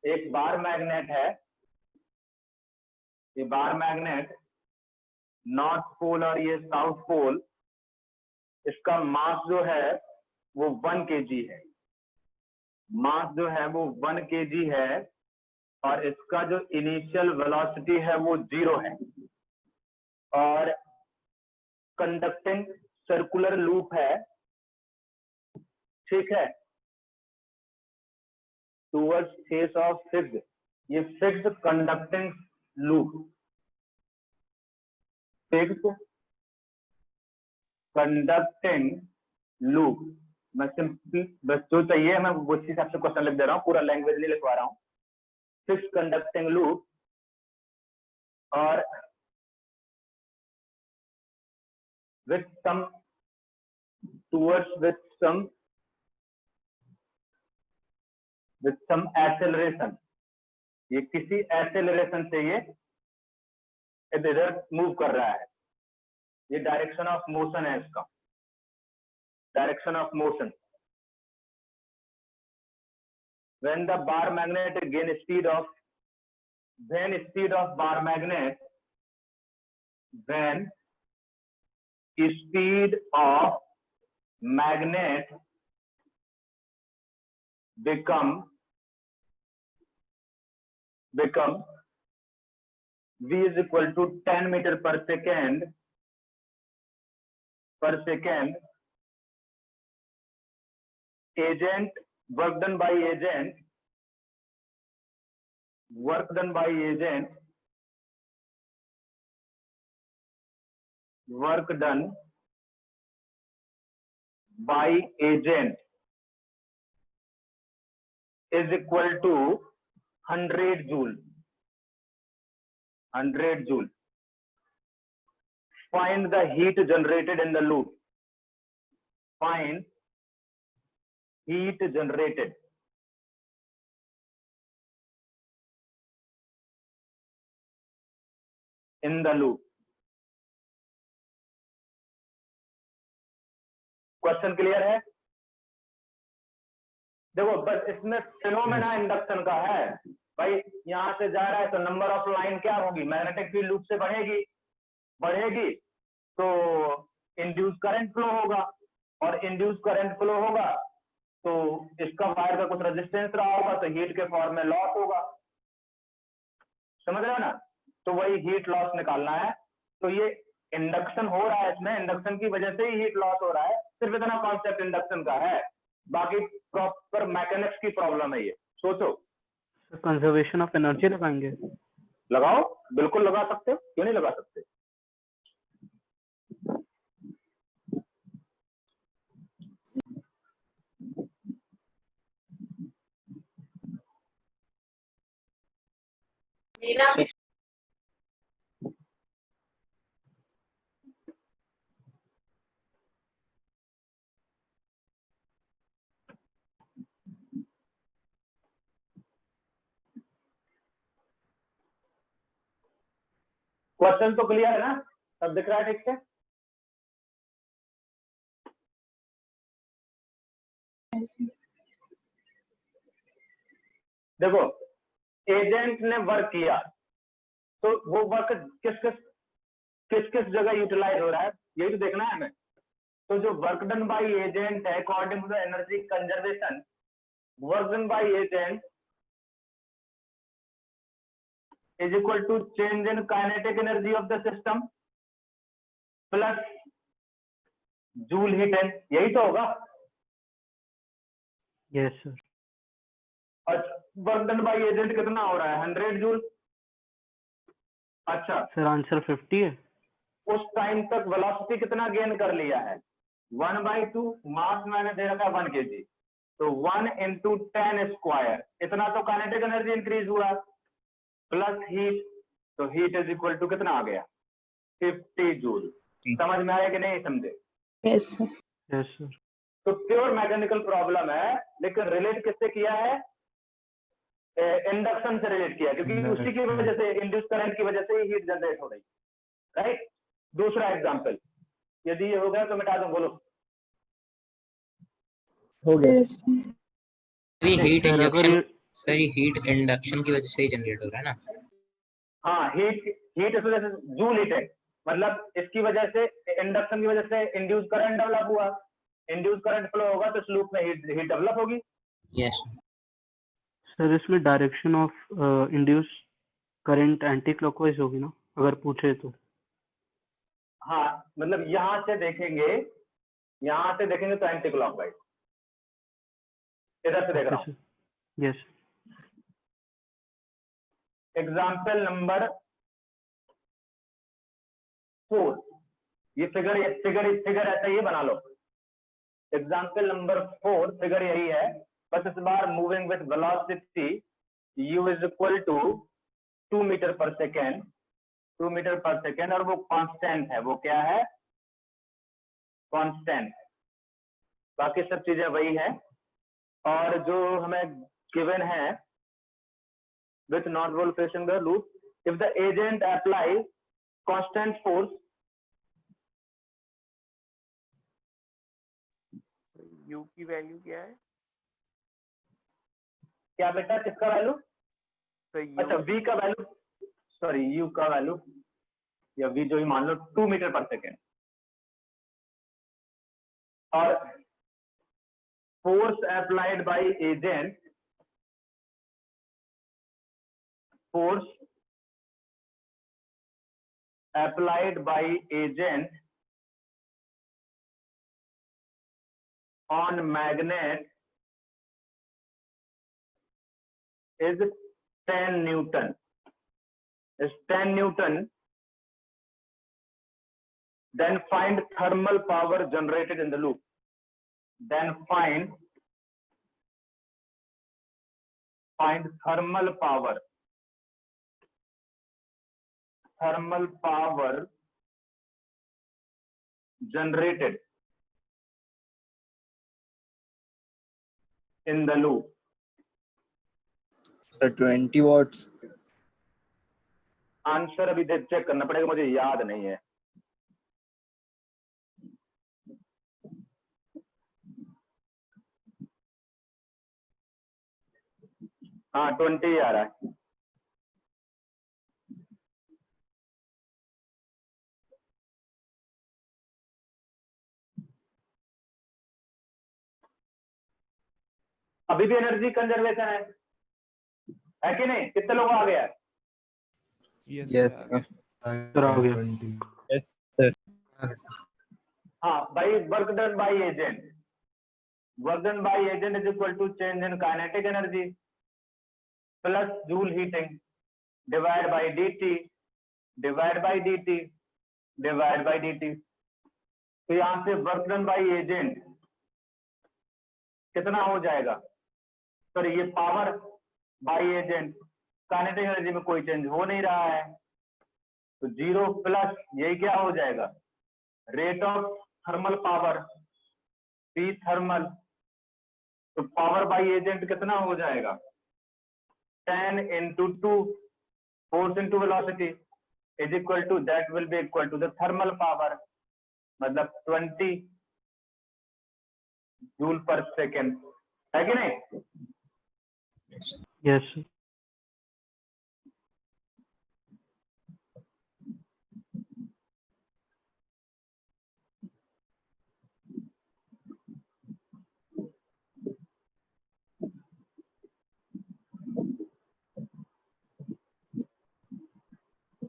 एक बार मैग्नेट है, ये बार मैग्नेट नॉर्थ पोल और ये साउथ पोल, इसका मास जो है वो 1 kg है, मास जो है वो 1 kg है, और इसका जो इनिशियल वेलोसिटी है वो 0 है, और कंडक्टिंग सर्कुलर लूप है, ठीक है, टूवर्ड्स फेस ऑफ फिक्स्ड, ये fixed conducting loop, fixed conducting loop, मैं सिंपली बस जो चाहिए मैं उस हिसाब से क्वेश्चन लिख दे रहा हूँ, पूरा लैंग्वेज नहीं लिखवा रहा हूँ। 6 कंडक्टिंग लूप और with some acceleration, ये किसी एक्सेलरेशन से ये इधर मूव कर रहा है, ये डायरेक्शन ऑफ मोशन है इसका, direction of motion. when the bar magnet gain speed of when speed of bar magnet when speed of magnet become v is equal to 10 meter per second agent work done by agent work done by agent is equal to 100 joule. Find the heat generated in the loop. Find heat generated in the loop. Question clear है? देखो बस इसमें phenomena induction का है भाई, यहां से जा रहा है तो नंबर ऑफ लाइन क्या होगी, मैग्नेटिक फील्ड लूप से बढ़ेगी तो इंड्यूस करंट फ्लो होगा, और इंड्यूस करंट फ्लो होगा तो इसका वायर का कुछ रेजिस्टेंस रहा होगा तो हीट के फॉर्म में लॉस होगा, समझ रहे हो ना? तो वही हीट लॉस निकालना है। तो ये इंडक्शन हो रहा है, इसमें इंडक्शन की वजह से ही हीट लॉस हो रहा है, सिर्फ इतना कॉन्सेप्ट इंडक्शन का है, बाकी प्रॉपर मैकेनिक्स की प्रॉब्लम है ये। सोचो कंजर्वेशन ऑफ एनर्जी लगाएंगे, लगाओ, बिल्कुल लगा सकते हो, क्यों नहीं लगा सकते। क्वेश्चन तो क्लियर है ना, सब दिख रहा है ठीक से? देखो एजेंट ने वर्क किया तो वो वर्क किस जगह यूटिलाइज हो रहा है, यही तो देखना है हमें। तो जो वर्क डन बाय एजेंट है according to the energy conservation, work done by agent is equal to change in kinetic energy of the system plus joule heat है, यही तो होगा। Yes sir. और वर्क डन बाय एजेंट कितना हो रहा है, 100 जूल। अच्छा सर आंसर 50 है। उस टाइम तक वेलोसिटी कितना गेन कर लिया है, 1/2, मास मैंने दे रखा है 1 kg, तो 1 × 10 स्क्वायर, इतना तो काइनेटिक एनर्जी इंक्रीज हुआ, प्लस हीट, तो हीट इज इक्वल टू कितना आ गया, 50 जूल। समझ में आया कि नहीं समझे? Yes sir. Yes sir. तो प्योर मैकेनिकल प्रॉब्लम है, लेकिन रिलेट किससे किया है, इंडक्शन से रिलेट किया, क्योंकि उसी की वजह से, इंड्यूस करंट की वजह से ही हीट जनरेट हो रही, राइट। दूसरा एग्जांपल, यदि ये हो गया तो मिटा दूं, बोलो। हो गया। हीट इंडक्शन, सर ये हीट इंडक्शन की वजह से ही जनरेट हो रहा है ना? हाँ, हीट इस वजह से, जूल हीट है, मतलब इसकी वजह से, इंडक्शन की वजह से इंड्यूस करंट डेवलप हुआ, इंड्यूस करंट फ्लो होगा तो इस लूप में हीट डेवलप होगी। यस सर इसमें direction of induce current anti clockwise होगी ना, अगर पूछे तो? हाँ, मतलब यहां से देखेंगे तो एंटी क्लॉकवाइज, इधर से देख रहा हूं। यस। एग्जाम्पल नंबर 4, ये फिगर ऐसा ही बना लो। एग्जाम्पल नंबर 4 फिगर यही है, बस इस bar moving with velocity u is equal to 2 metre per second, 2 metre per second, और वो कांस्टेंट है। वो क्या है? कांस्टेंट। बाकी सब चीजें वही है। और जो हमें गिवन है with north pole facing the loop, if the agent apply constant force, U की वैल्यू क्या है? क्या बेटा, किसका वैल्यू? तो अच्छा, v का वैल्यू, सॉरी u का वैल्यू, या v जो ही मान लो 2 मीटर पर सेकेंड, और force applied by agent, force applied by agent on magnet is 10 Newton. Is 10 Newton. Then find thermal power generated in the loop. Then find thermal power. Thermal power generated in the loop. Sir 20 watts. Answer अभी check करना पड़ेगा, मुझे याद नहीं है। हाँ 20 आ रहा है। अभी भी एनर्जी कंजर्वेशन है कि नहीं? कितने लोगों आ गया? यस सर आ गया। Yes sir. हाँ भाई, work done by agent, work done by agent is equal to change in kinetic energy plus joule heating divide by dt divide by dt divide by dt। तो यहां से work done by agent कितना हो जाएगा? Sir ये power by agent, kinetic energy में कोई change हो नहीं रहा है, तो 0 प्लस यही क्या हो जाएगा? Rate of thermal power, P thermal. तो पावर बाय एजेंट कितना हो जाएगा? 10 into 2 force into velocity is equal to, that will be equal to the thermal power, मतलब 20 जूल पर सेकेंड, है कि नहीं? यस।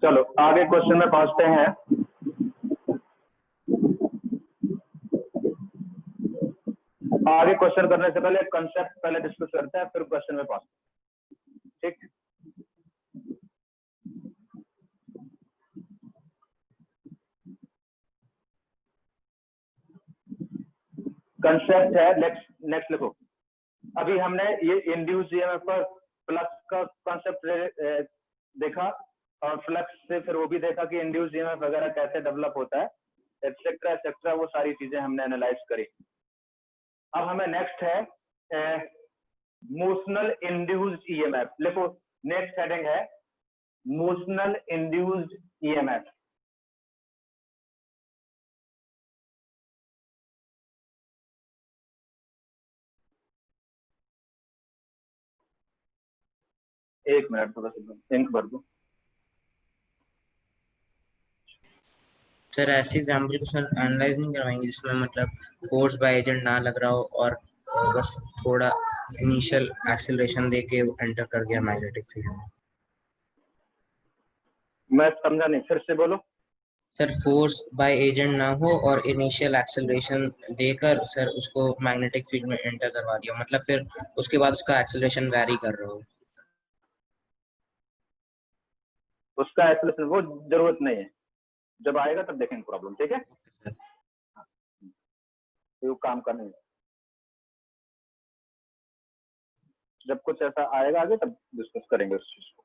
चलो आगे क्वेश्चन में पहुंचते हैं। आगे क्वेश्चन करने से पहले कंसेप्ट पहले डिस्कस करते हैं, फिर क्वेश्चन में पहुंचते हैं। ठीक, कंसेप्ट है, नेक्स्ट लिखो। अभी हमने ये इंड्यूस ईएमएफ पर फ्लक्स का कंसेप्ट देखा, और फ्लक्स से फिर वो भी देखा कि इंड्यूस ईएमएफ वगैरह कैसे डेवलप होता है, एक्सेट्रा एक्सेट्रा, वो सारी चीजें हमने एनालाइज करी। अब हमें नेक्स्ट है मोशनल इंड्यूस्ड ईएमएफ। लिखो, नेक्स्ट हेडिंग है मोशनल इंड्यूस्ड ईएमएफ। एक मिनट, थोड़ा सा इंक भर दो। सर ऐसे एग्जाम्पल को सर एनालाइज नहीं करवाएंगे जिसमें मतलब फोर्स बाय एजेंट ना लग रहा हो और बस थोड़ा इनिशियल एक्सेलरेशन देके एंटर कर गया मैग्नेटिक फील्ड में? मैं समझा नहीं, फिर से बोलो। सर फोर्स बाय एजेंट ना हो और इनिशियल एक्सेलरेशन देकर सर उसको मैग्नेटिक फील्ड में एंटर करवा दिया, मतलब फिर उसके बाद उसका एक्सेलरेशन वैरी कर रहा हो। उसका एक्सेलरेशन वो जरूरत नहीं है, जब आएगा तब देखेंगे प्रॉब्लम, ठीक है। तो काम करने जब कुछ ऐसा आएगा आगे तब डिस्कस करेंगे उस चीज को।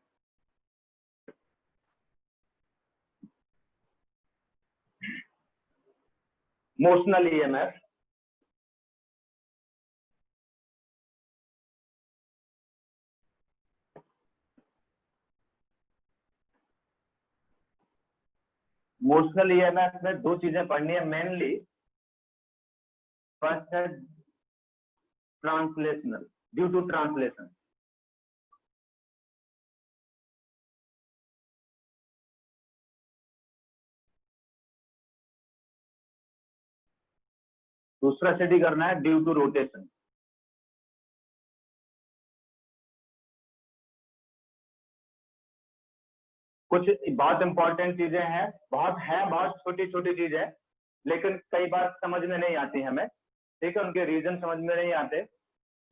मोशनल ईएमएफ, मोशनल ईएमएफ में दो चीजें पढ़नी है मेनली। फर्स्ट है ट्रांसलेशनल, ड्यू टू ट्रांसलेशन। दूसरा स्टडी करना है ड्यू टू रोटेशन। कुछ बहुत इंपॉर्टेंट चीजें हैं, बहुत छोटी छोटी चीज है, लेकिन कई बार समझ में नहीं आती हमें, ठीक है। उनके रीजन समझ में नहीं आते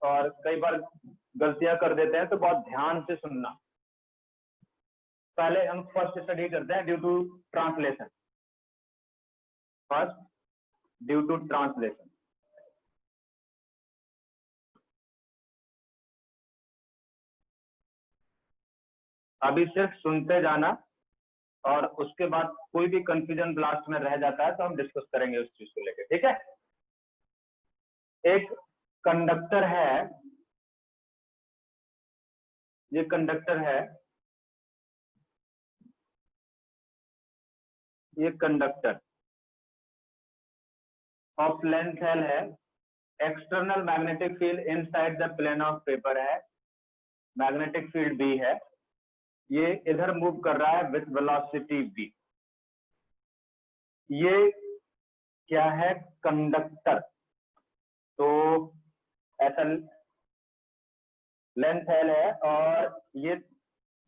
और कई बार गलतियां कर देते हैं, तो बहुत ध्यान से सुनना। पहले हम फर्स्ट स्टडी करते हैं due to translation. First due to translation. अभी सिर्फ सुनते जाना और उसके बाद कोई भी कंफ्यूजन लास्ट में रह जाता है तो हम डिस्कस करेंगे उस चीज को लेकर, ठीक है। एक कंडक्टर है, ये कंडक्टर है, ये कंडक्टर ऑफ लेंथ एल है, external magnetic field inside the plane of paper है, मैग्नेटिक फील्ड बी है, ये इधर मूव कर रहा है विथ वेलोसिटी v। ये क्या है? कंडक्टर। तो ऐसा लेंथ एल है और ये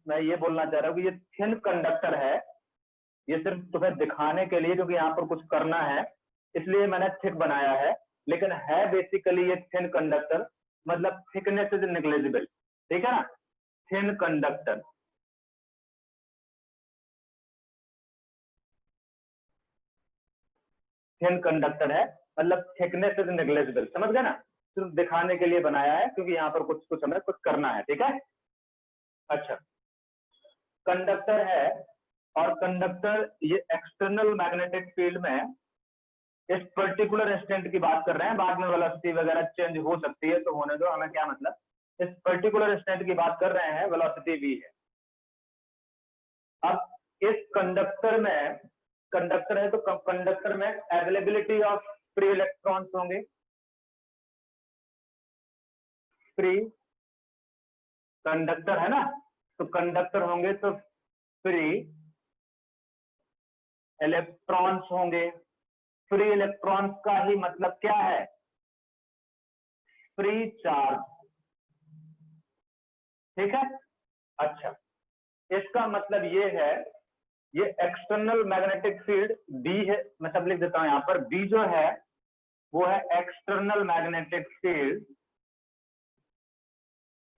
मैं ये बोलना चाह रहा हूँ कि ये थिन कंडक्टर है। ये सिर्फ तुम्हें दिखाने के लिए, क्योंकि यहाँ पर कुछ करना है इसलिए मैंने थिक बनाया है, लेकिन है बेसिकली ये थिन कंडक्टर, मतलब थिकनेस इज नेग्लिजिबल, ठीक है ना। थिन कंडक्टर, थिन कंडक्टर है मतलब थिकनेस इज नेग्लिजिबल, समझ गए ना। सिर्फ दिखाने के लिए बनाया है क्योंकि यहाँ पर कुछ हमें कुछ करना है, ठीक है। अच्छा, कंडक्टर है और कंडक्टर ये एक्सटर्नल मैग्नेटिक फील्ड में इस पर्टिकुलर इंस्टेंट की बात कर रहे हैं, बाद में वेलोसिटी वगैरह चेंज हो सकती है तो होने दो, हमें क्या मतलब। इस पर्टिकुलर इंस्टेंट की बात कर रहे हैं, वेलोसिटी v है। अब इस कंडक्टर में, कंडक्टर है तो कंडक्टर में अवेलेबिलिटी ऑफ फ्री इलेक्ट्रॉन्स होंगे, फ्री कंडक्टर है ना, तो कंडक्टर होंगे तो फ्री इलेक्ट्रॉन्स होंगे। फ्री इलेक्ट्रॉन्स का ही मतलब क्या है? फ्री चार्ज, ठीक है। अच्छा, इसका मतलब ये है, ये एक्सटर्नल मैग्नेटिक फील्ड B है, मैं सब लिख देता हूं यहां पर। B जो है वो है external magnetic field,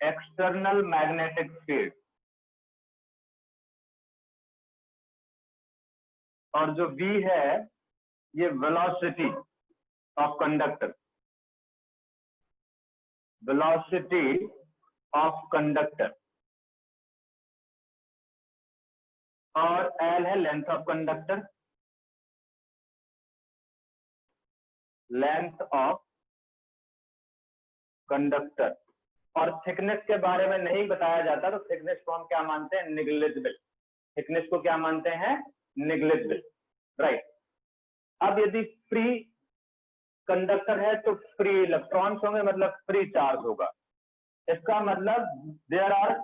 external magnetic field, और जो V है ये velocity of conductor, velocity of conductor, और L है length of conductor, length of conductor. और थिकनेस के बारे में नहीं बताया जाता, तो थिकनेस को हम क्या मानते हैं? नेग्लिजिबल। थिकनेस को क्या मानते हैं? Negligible, right. अब यदि फ्री कंडक्टर है तो फ्री इलेक्ट्रॉन्स होंगे, मतलब फ्री चार्ज होगा। इसका मतलब there are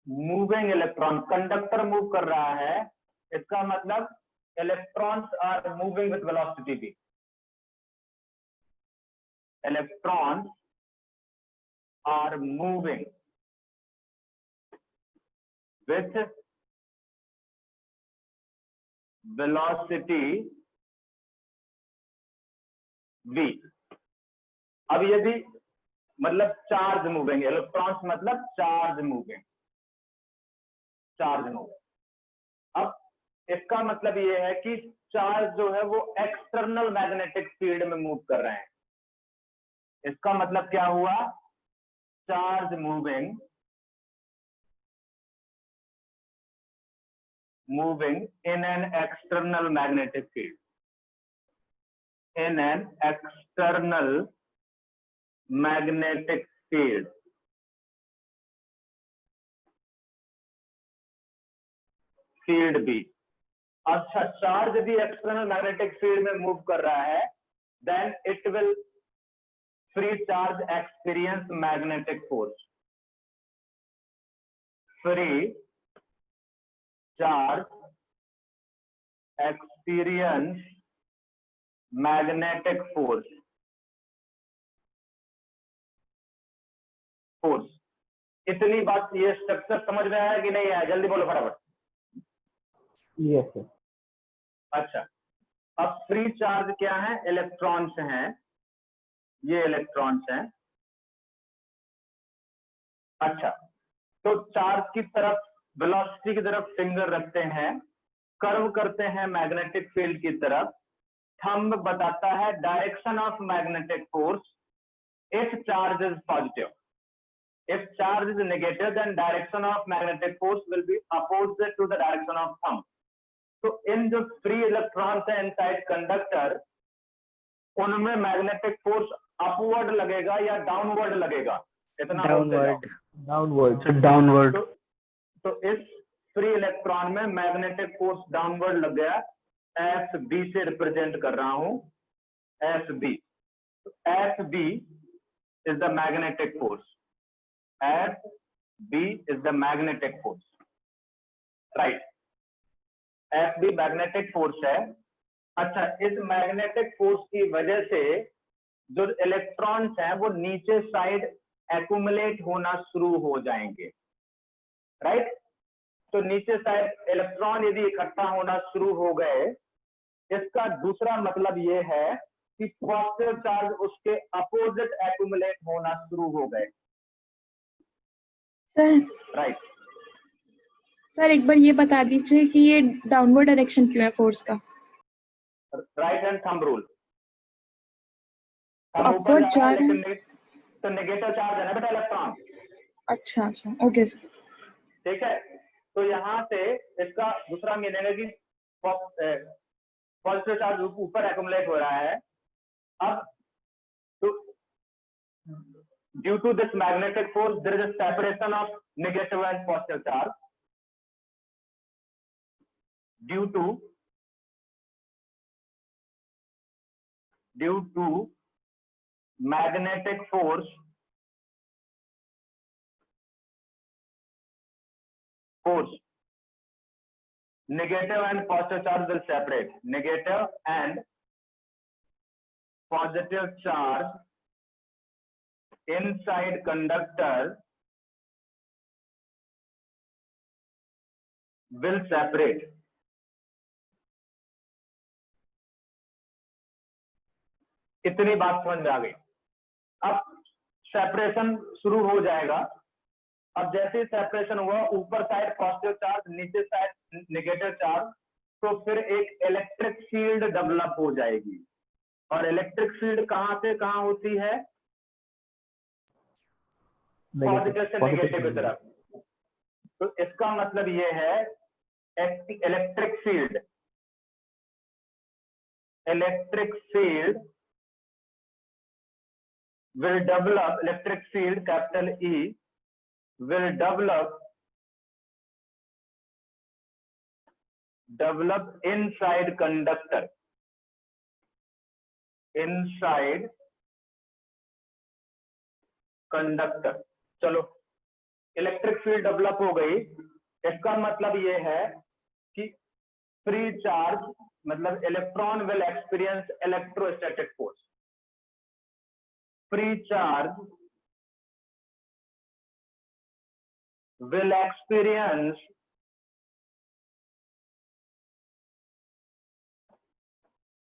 moving electron, conductor move कर रहा है, इसका मतलब electrons are moving with velocity v। Electrons are moving with velocity v। अब यदि मतलब चार्ज मूविंग, इलेक्ट्रॉन्स मतलब चार्ज मूविंग, चार्ज मूविंग। अब इसका मतलब ये है कि चार्ज जो है वो एक्सटर्नल मैग्नेटिक फील्ड में मूव कर रहे हैं। इसका मतलब क्या हुआ? Charge moving in an external magnetic field, in an external magnetic field. Field B. अच्छा, चार्ज भी एक्सटर्नल मैग्नेटिक फील्ड में मूव कर रहा है, then it will free charge experience magnetic force. Free charge experience magnetic force. इतनी बात, ये structure समझ में आया कि नहीं आया? जल्दी बोलो फटाफट। Yes sir. अच्छा, अब फ्री चार्ज क्या है? इलेक्ट्रॉन्स हैं, ये इलेक्ट्रॉन्स हैं। अच्छा, तो चार्ज की तरफ, वेलोसिटी की तरफ फिंगर रखते हैं, कर्व करते हैं मैग्नेटिक फील्ड की तरफ। थंब बताता है direction of magnetic force if charge is positive. If charge is negative, then direction of magnetic force will be opposite to the direction of thumb. तो इन जो फ्री इलेक्ट्रॉन्स हैं inside conductor, उनमें magnetic force upward लगेगा या downward लगेगा? इतना downward. Downward. Downward. तो इस फ्री इलेक्ट्रॉन में मैग्नेटिक फोर्स डाउनवर्ड लग गया। एफ बी से रिप्रेजेंट कर रहा हूं, F B. F B is the magnetic force. F B is the magnetic force, right? F B magnetic force है। अच्छा, इस मैग्नेटिक फोर्स की वजह से जो इलेक्ट्रॉन्स हैं वो नीचे साइड एक्यूमुलेट होना शुरू हो जाएंगे, राइट? तो नीचे साइड इलेक्ट्रॉन यदि इकट्ठा होना शुरू हो गए, इसका दूसरा मतलब ये है कि पॉजिटिव चार्ज उसके अपोजिट एक्यूमुलेट होना शुरू हो गए, सर राइट? सर एक बार ये बता दीजिए कि ये डाउनवर्ड डायरेक्शन क्यों है फोर्स का? Right hand thumb rule. तो upward जा रहे हैं। लेकिन तो नेगेटिव चार्ज है ना बेटा इलेक्ट्रॉन। अच्छा अच्छा, ओके सर। ठीक है, तो यहाँ से इसका दूसरा मीनिंग है कि पॉजिटिव चार्ज ऊपर एक्युमुलेट हो रहा है। अब तो due to this magnetic force there is a separation of negative and positive charge. Due to magnetic force negative and positive charge will separate. Negative and positive charge inside conductor will separate. इतनी बात समझ में आ गई। अब separation शुरू हो जाएगा। अब जैसे ही सेपरेशन हुआ, ऊपर साइड पॉजिटिव चार्ज, नीचे साइड नेगेटिव चार्ज, तो फिर एक इलेक्ट्रिक फील्ड डेवलप हो जाएगी। और इलेक्ट्रिक फील्ड कहां से कहां होती है? पॉजिटिव से नेगेटिव की तरफ। तो इसका मतलब ये है electric field will develop, electric field capital E will develop inside conductor, चलो, इलेक्ट्रिक फील्ड डेवलप हो गई। इसका मतलब ये है कि फ्री चार्ज मतलब electron will experience electrostatic force. Free charge will experience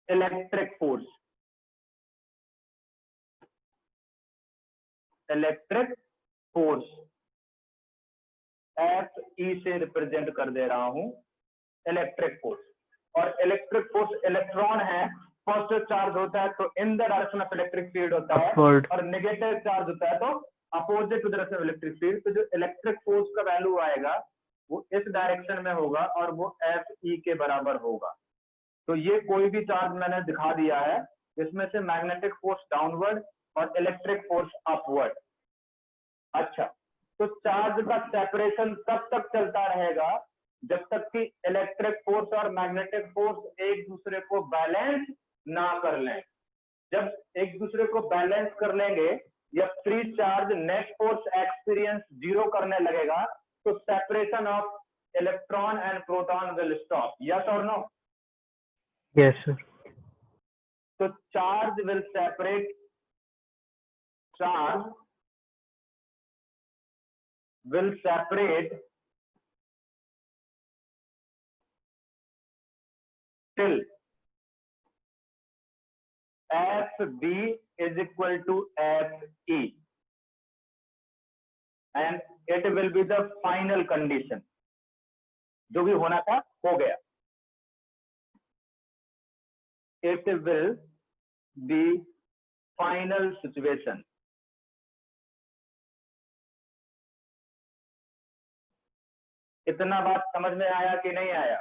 electric force F E से रिप्रेजेंट कर दे रहा हूं। इलेक्ट्रिक फोर्स, और इलेक्ट्रिक फोर्स इलेक्ट्रॉन है, पॉजिटिव चार्ज होता है तो in the direction of electric field होता है, अपवर्ड। और नेगेटिव चार्ज होता है तो opposite to direction of electric field. तो जो इलेक्ट्रिक फोर्स का वैल्यू आएगा वो इस डायरेक्शन में होगा और वो एफ ई के बराबर होगा। तो ये कोई भी चार्ज मैंने दिखा दिया है, इसमें से मैग्नेटिक फोर्स डाउनवर्ड और इलेक्ट्रिक फोर्स अपवर्ड। अच्छा, तो चार्ज का सेपरेशन तब तक चलता रहेगा जब तक कि इलेक्ट्रिक फोर्स और मैग्नेटिक फोर्स एक दूसरे को बैलेंस ना कर लें। जब एक दूसरे को बैलेंस कर लेंगे या free charge net force experience zero करने लगेगा तो separation of electron and proton will stop. Yes और नो? Yes sir. तो charge will separate, charge will separate till FB is equal to FE, and it will be the final condition। जो भी होना था हो गया। It will be final situation। इतना बात समझ में आया कि नहीं आया?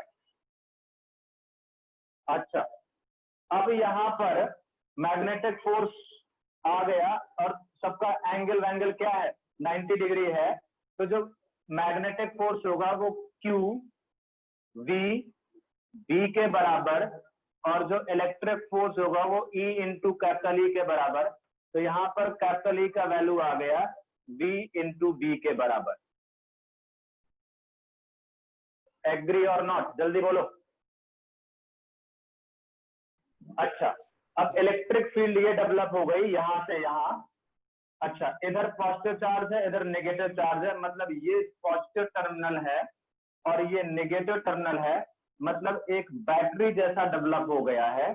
अच्छा, अब यहाँ पर मैग्नेटिक फोर्स आ गया और सबका एंगल क्या है? 90 डिग्री है। तो जो मैग्नेटिक फोर्स होगा वो Q V B के बराबर, और जो इलेक्ट्रिक फोर्स होगा वो E इंटू कैपिटल E के बराबर। तो यहाँ पर कैपिटल E का वैल्यू आ गया V इंटू B के बराबर। एग्री और नॉट? जल्दी बोलो। अच्छा, अब इलेक्ट्रिक फील्ड ये डेवलप हो गई यहां से यहां। अच्छा, इधर पॉजिटिव चार्ज है, इधर नेगेटिव चार्ज है, मतलब ये पॉजिटिव टर्मिनल है और ये नेगेटिव टर्मिनल है, मतलब एक बैटरी जैसा डेवलप हो गया है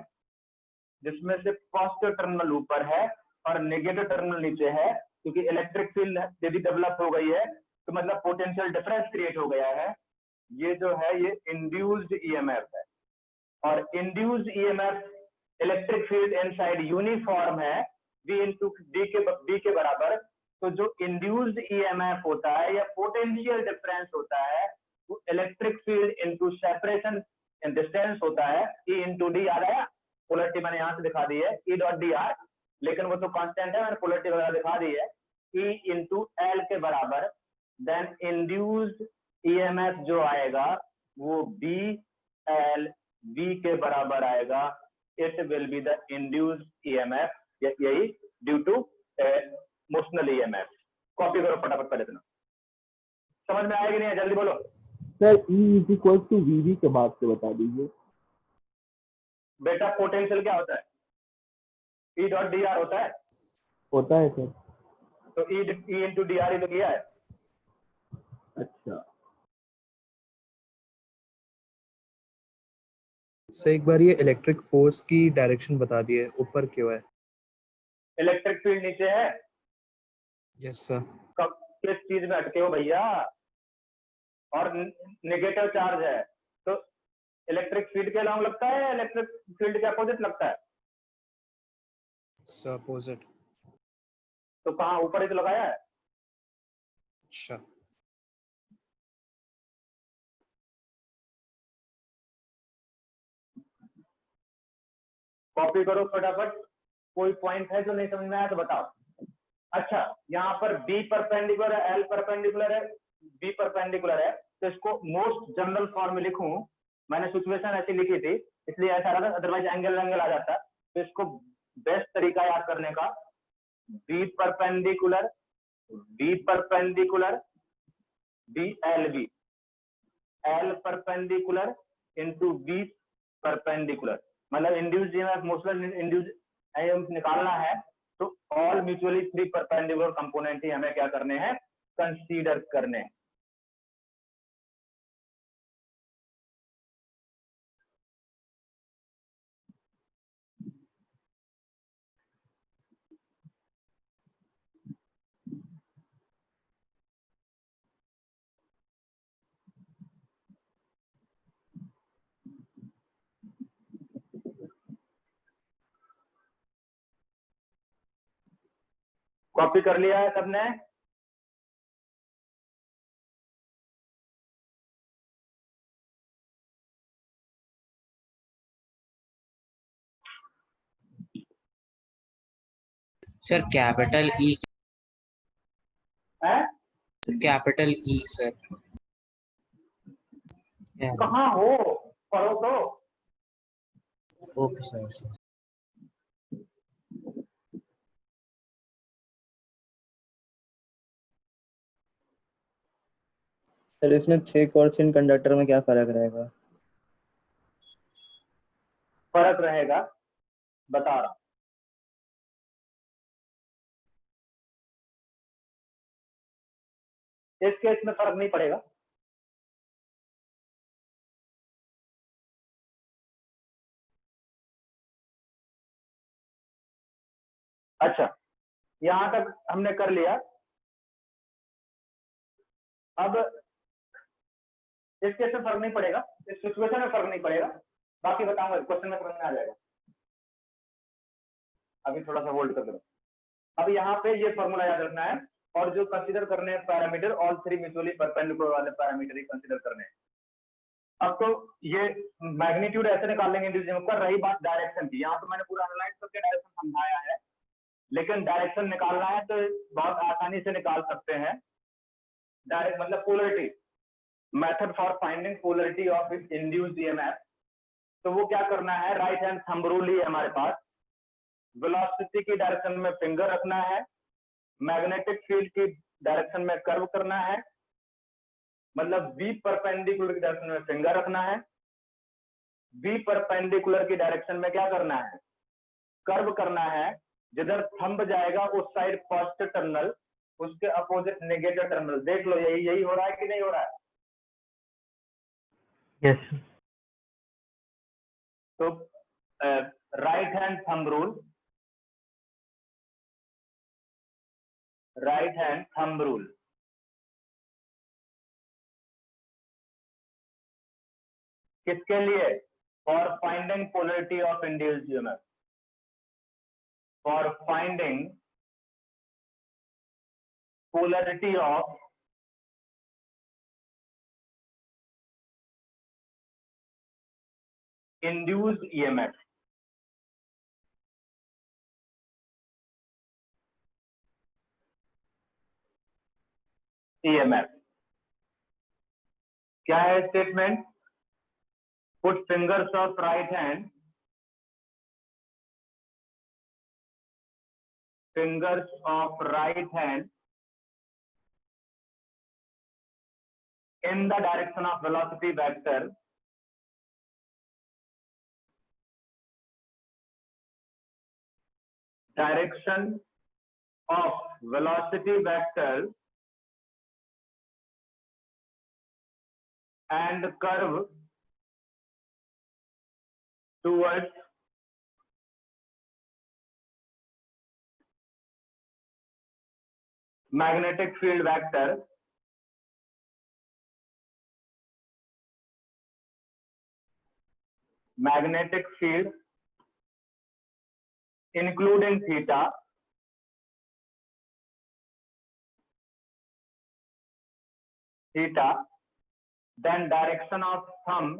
जिसमें से पॉजिटिव टर्मिनल ऊपर है और नेगेटिव टर्मिनल नीचे है। क्योंकि इलेक्ट्रिक फील्ड यदि डेवलप हो गई है तो मतलब पोटेंशियल डिफरेंस क्रिएट हो गया है। ये जो है ये इंड्यूस्ड ईएमएफ है, और induced EMF electric field inside uniform है V इंटू डी के बराबर। तो जो इंड्यूस्ड ईएमएफ होता है या पोटेंशियल डिफरेंस होता है वो electric field into separation distance होता है, E इंटू डी। याद आया? पोलरिटी मैंने यहां से दिखा दी है E डॉट डी आर, लेकिन वो तो कांस्टेंट है, मैंने पोलरिटी वगैरह दिखा दी है। E इंटू एल के बराबर, देन इंड्यूस्ड ईएमएफ जो आएगा वो बी एल वी के बराबर आएगा। It will be the induced EMF, यही due to motional EMF. Copy करो फटाफट पहले इतना। समझ में आएगी नहीं? जल्दी बोलो। Sir E is equal to V के बाद से बता दीजिए। बेटा पोटेंशियल क्या होता है? E डॉट डी आर होता है। होता है सर। तो E इंटू डी आर ही तो किया है। अच्छा सर एक बार ये इलेक्ट्रिक फोर्स की डायरेक्शन बता दिए, ऊपर क्यों है? इलेक्ट्रिक फील्ड नीचे है। Yes sir. कब किस चीज में अटके हो भैया? और नेगेटिव चार्ज है तो इलेक्ट्रिक फील्ड के अलाउंग लगता है या इलेक्ट्रिक फील्ड के अपोजिट लगता है? Sir opposite. तो कहाँ? ऊपर ही तो लगाया है। अच्छा कॉपी करो फटाफट। कोई पॉइंट है जो नहीं समझ में आया तो बताओ। अच्छा, यहाँ पर B परपेंडिकुलर है, L परपेंडिकुलर है, B परपेंडिकुलर है, तो इसको मोस्ट जनरल फॉर्म में लिखूं। मैंने सिचुएशन ऐसी लिखी थी इसलिए ऐसा रहा, अदरवाइज एंगल आ जाता। तो इसको बेस्ट तरीका याद करने का, B perpendicular BLB, L perpendicular into B perpendicular, मतलब इंड्यूस्ड ईएमएफ मोशनल इंड्यूस्ड निकालना है तो all mutually free perpendicular component ही हमें क्या करने हैं? कंसीडर करने हैं। कॉपी कर लिया है सबने? सर कैपिटल ई, है? Capital E sir. कहाँ हो? पढ़ो तो। Okay sir. सर इसमें 6 कंडक्टर में क्या फर्क रहेगा? फर्क रहेगा, बता रहा हूं। इस केस में फर्क नहीं पड़ेगा। अच्छा, यहां तक हमने कर लिया। अब इस केस में फर्क नहीं पड़ेगा, इस सिचुएशन में फर्क नहीं पड़ेगा, बाकी बताऊंगा, क्वेश्चन में समझ में आ जाएगा। अभी थोड़ा सा होल्ड कर दो। अब यहाँ पे ये फॉर्मूला याद रखना है, और जो कंसीडर करने हैं parameter, all three mutually perpendicular वाले पैरामीटर ही कंसीडर करने हैं। अब तो ये मैग्नीट्यूड ऐसे निकाल लेंगे इंडिविजुअल पर। रही बात डायरेक्शन की, यहाँ तो मैंने पूरा एनालाइज करके डायरेक्शन समझाया है, लेकिन डायरेक्शन निकालना है तो बहुत आसानी से निकाल सकते हैं। डायरेक्ट मतलब polarity, method for finding polarity of induced EMF. तो वो क्या करना है, राइट हैंड थंब रूल ही है हमारे पास। वेलोसिटी की डायरेक्शन में फिंगर रखना है, मैग्नेटिक फील्ड की डायरेक्शन में कर्व करना है, मतलब V परपेंडिकुलर की डायरेक्शन में फिंगर रखना है, V परपेंडिकुलर की डायरेक्शन में क्या करना है, कर्व करना है। जिधर थंब जाएगा उस साइड पॉजिटिव टर्मिनल, उसके अपोजिट नेगेटिव टर्मिनल। देख लो यही हो रहा है कि नहीं हो रहा है? यस। तो right hand thumb rule, right hand thumb rule किसके लिए? For finding polarity of induced EMF, for finding polarity of induced EMF। EMF क्या है statement? Put fingers of right hand, fingers of right hand in the direction of velocity vector and curve towards magnetic field vector including theta then direction of thumb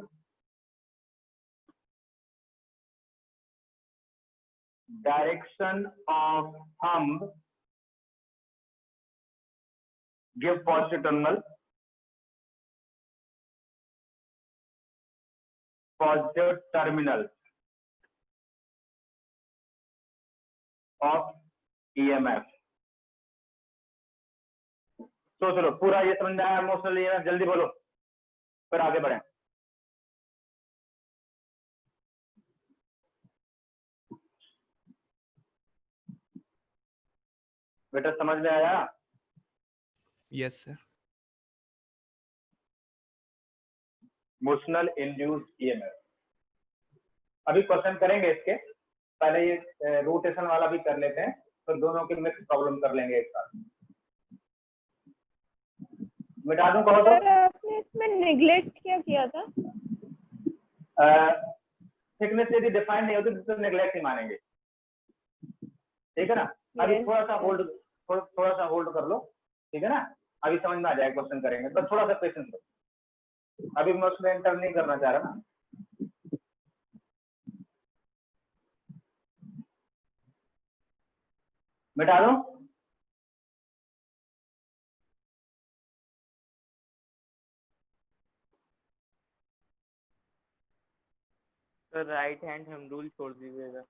give positive terminal, of EMF। तो चलो पूरा ये समझ में आया emotional EMF? जल्दी बोलो फिर आगे बढ़े। बेटा समझ में आया? Yes sir. Emotional induced EMF। अभी क्वेश्चन करेंगे इसके, पहले ये रोटेशन वाला भी कर लेते हैं, तो दोनों की मिक्स प्रॉब्लम कर लेंगे एक साथ। मिटा दूं कहो तो? आपने इसमें नेग्लेक्ट क्या किया था? थिकनेस यदि डिफाइन नहीं होती तो नेग्लेक्ट ही मानेंगे, ठीक है ना? अभी थोड़ा सा थोड़ा सा होल्ड कर लो, ठीक है ना, अभी समझ में आ जाएगा, क्वेश्चन करेंगे, तो थोड़ा सा पेशेंस दो, अभी मैं उसमें एंटर नहीं करना चाह रहा ना। मिटा दो। सर राइट हैंड हम रूल छोड़ दीजिएगा।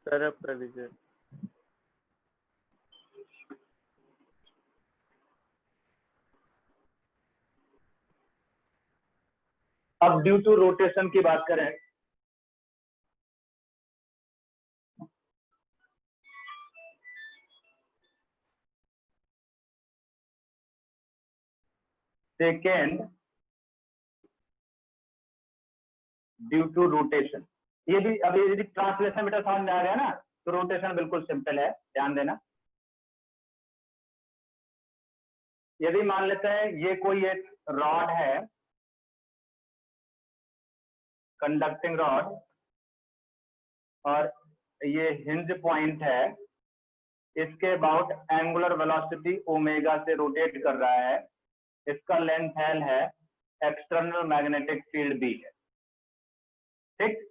सर अब कर दीजिए। अब ड्यू टू रोटेशन की बात करें, सेकेंड ड्यू टू रोटेशन, ये भी अभी यदि ट्रांसलेशन बेटा समझ में आ गया ना, तो रोटेशन बिल्कुल सिंपल है, ध्यान देना। यदि मान लेते हैं ये कोई एक रॉड है, कंडक्टिंग रॉड, और ये हिंज पॉइंट है, इसके अबाउट एंगुलर वेलोसिटी ओमेगा से रोटेट कर रहा है, इसका लेंथ एल है, एक्सटर्नल मैग्नेटिक फील्ड भी है, ठीक।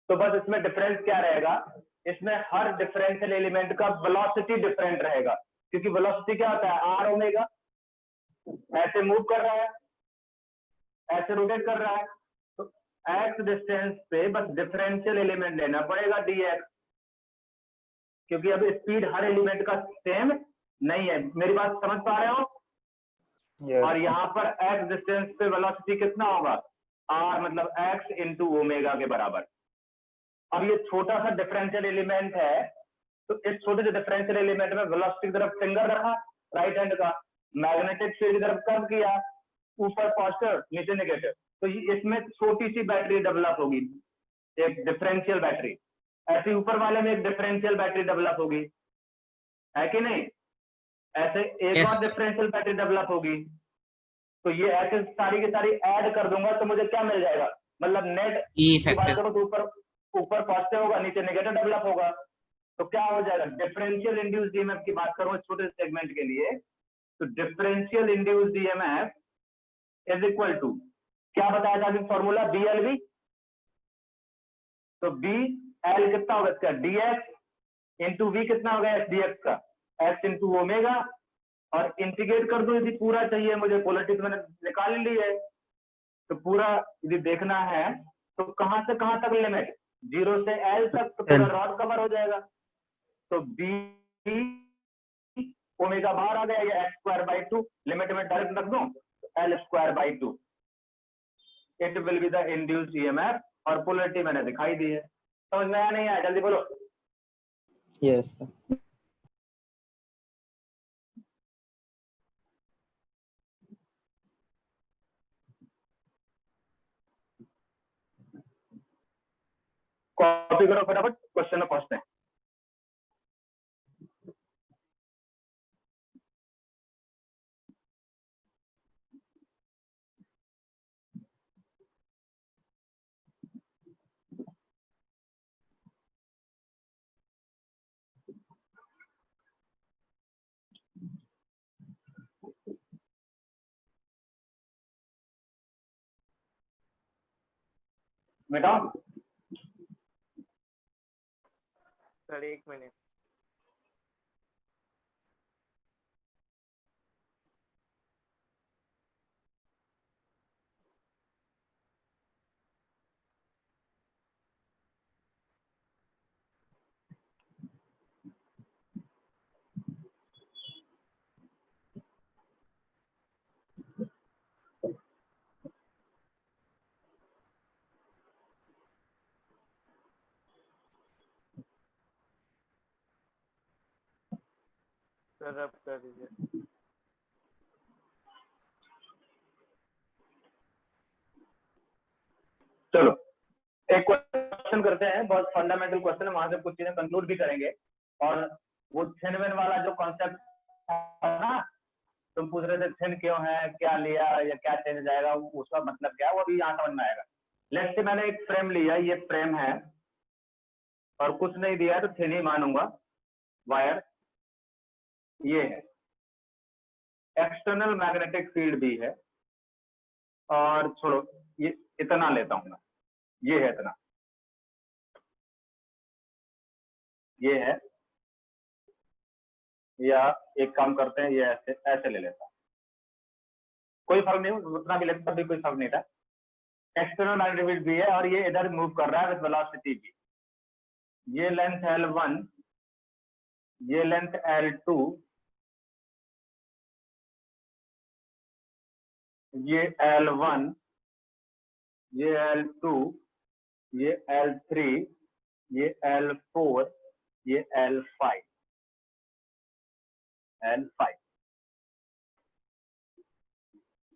तो बस इसमें डिफरेंस क्या रहेगा, इसमें हर डिफरेंशियल एलिमेंट का वेलोसिटी डिफरेंट रहेगा, क्योंकि वेलोसिटी क्या होता है, आर ओमेगा, ऐसे मूव कर रहा है, ऐसे रोटेट कर रहा है, तो एक्स डिस्टेंस पे बस डिफरेंशियल एलिमेंट लेना पड़ेगा dx, क्योंकि अब स्पीड हर एलिमेंट का सेम नहीं है, मेरी बात समझ पा रहे हो। और यहाँ पर एक्स डिस्टेंस पे वेलोसिटी कितना होगा, आर, मतलब एक्स इंटू ओमेगा के बराबर। अब ये छोटा सा डिफरेंशियल एलिमेंट है, तो इस छोटे से डिफरेंशियल एलिमेंट में वेलोसिटी की तरफ फिंगर रखा राइट हैंड का, मैग्नेटिक फील्ड की तरफ कर्व किया, ऊपर पॉजिटिव नीचे नेगेटिव, तो इसमें छोटी सी बैटरी डेवलप होगी, एक डिफरेंशियल बैटरी, ऐसे ऊपर वाले में एक डिफरेंशियल बैटरी डेवलप होगी, है कि नहीं, ऐसे एक Yes. और डिफरेंशियल बैटरी डेवलप होगी। तो ये ऐसे सारी की सारी ऐड कर दूंगा तो मुझे क्या मिल जाएगा, मतलब नेट ई की बात इफेक्टिव। करो तो ऊपर पॉजिटिव होगा, नीचे नेगेटिव डेवलप होगा, तो क्या हो जाएगा, डिफरेंशियल इंड्यूस्ड ईएमएफ की बात करूं छोटे सेगमेंट के लिए, तो differential induced EMF is equal to, क्या बताया था अभी फॉर्मूला, BLV, तो BL कितना होगा इसका, dx इंटू V कितना होगा, S dx का, S इंटू ओमेगा, और इंटीग्रेट कर दो, यदि पूरा चाहिए मुझे, पोलरिटी तो मैंने निकाल ली है, तो पूरा यदि देखना है तो कहां से कहां तक लिमिट, 0 से L तक, तो पूरा रॉड कवर हो जाएगा, तो B ओमेगा बाहर आ गया, या x²/2, लिमिट में डायरेक्ट रख दूं, L²/2, it will be the induced EMF, और पोलरिटी मैंने दिखाई दी है, समझ में आया नहीं आया, जल्दी बोलो। यस। कॉपी करो फटाफट, क्वेश्चन में पहुंचते हैं। मिटाओ, सर एक मिनट। सर अब कर दीजिए। चलो एक क्वेश्चन करते हैं, बहुत फंडामेंटल क्वेश्चन है, वहां से कुछ चीजें कंक्लूड भी करेंगे। और वो थिन वाला जो कॉन्सेप्ट है ना, तुम पूछ रहे थे थिन क्यों है, क्या लिया या क्या चेंज जाएगा, उसका मतलब क्या है, वो भी यहाँ समझ में आएगा। लेट्स से मैंने एक फ्रेम लिया, ये फ्रेम है और कुछ नहीं दिया है तो थिन ही मानूंगा। वायर ये है, एक्सटर्नल मैग्नेटिक फील्ड भी है, और छोड़ो ये इतना लेता हूं मैं, ये है इतना, ये है, या एक काम करते हैं, ये ऐसे ऐसे ले लेता हूं, कोई फर्क नहीं, उतना भी लेता भी कोई फर्क नहीं था। एक्सटर्नल मैग्नेटिक फील्ड भी है और ये इधर मूव कर रहा है विद वेलोसिटी भी। ये लेंथ L1, ये लेंथ L2, ये L1, ये L2, ये L3, ये L4, ये L5, L5।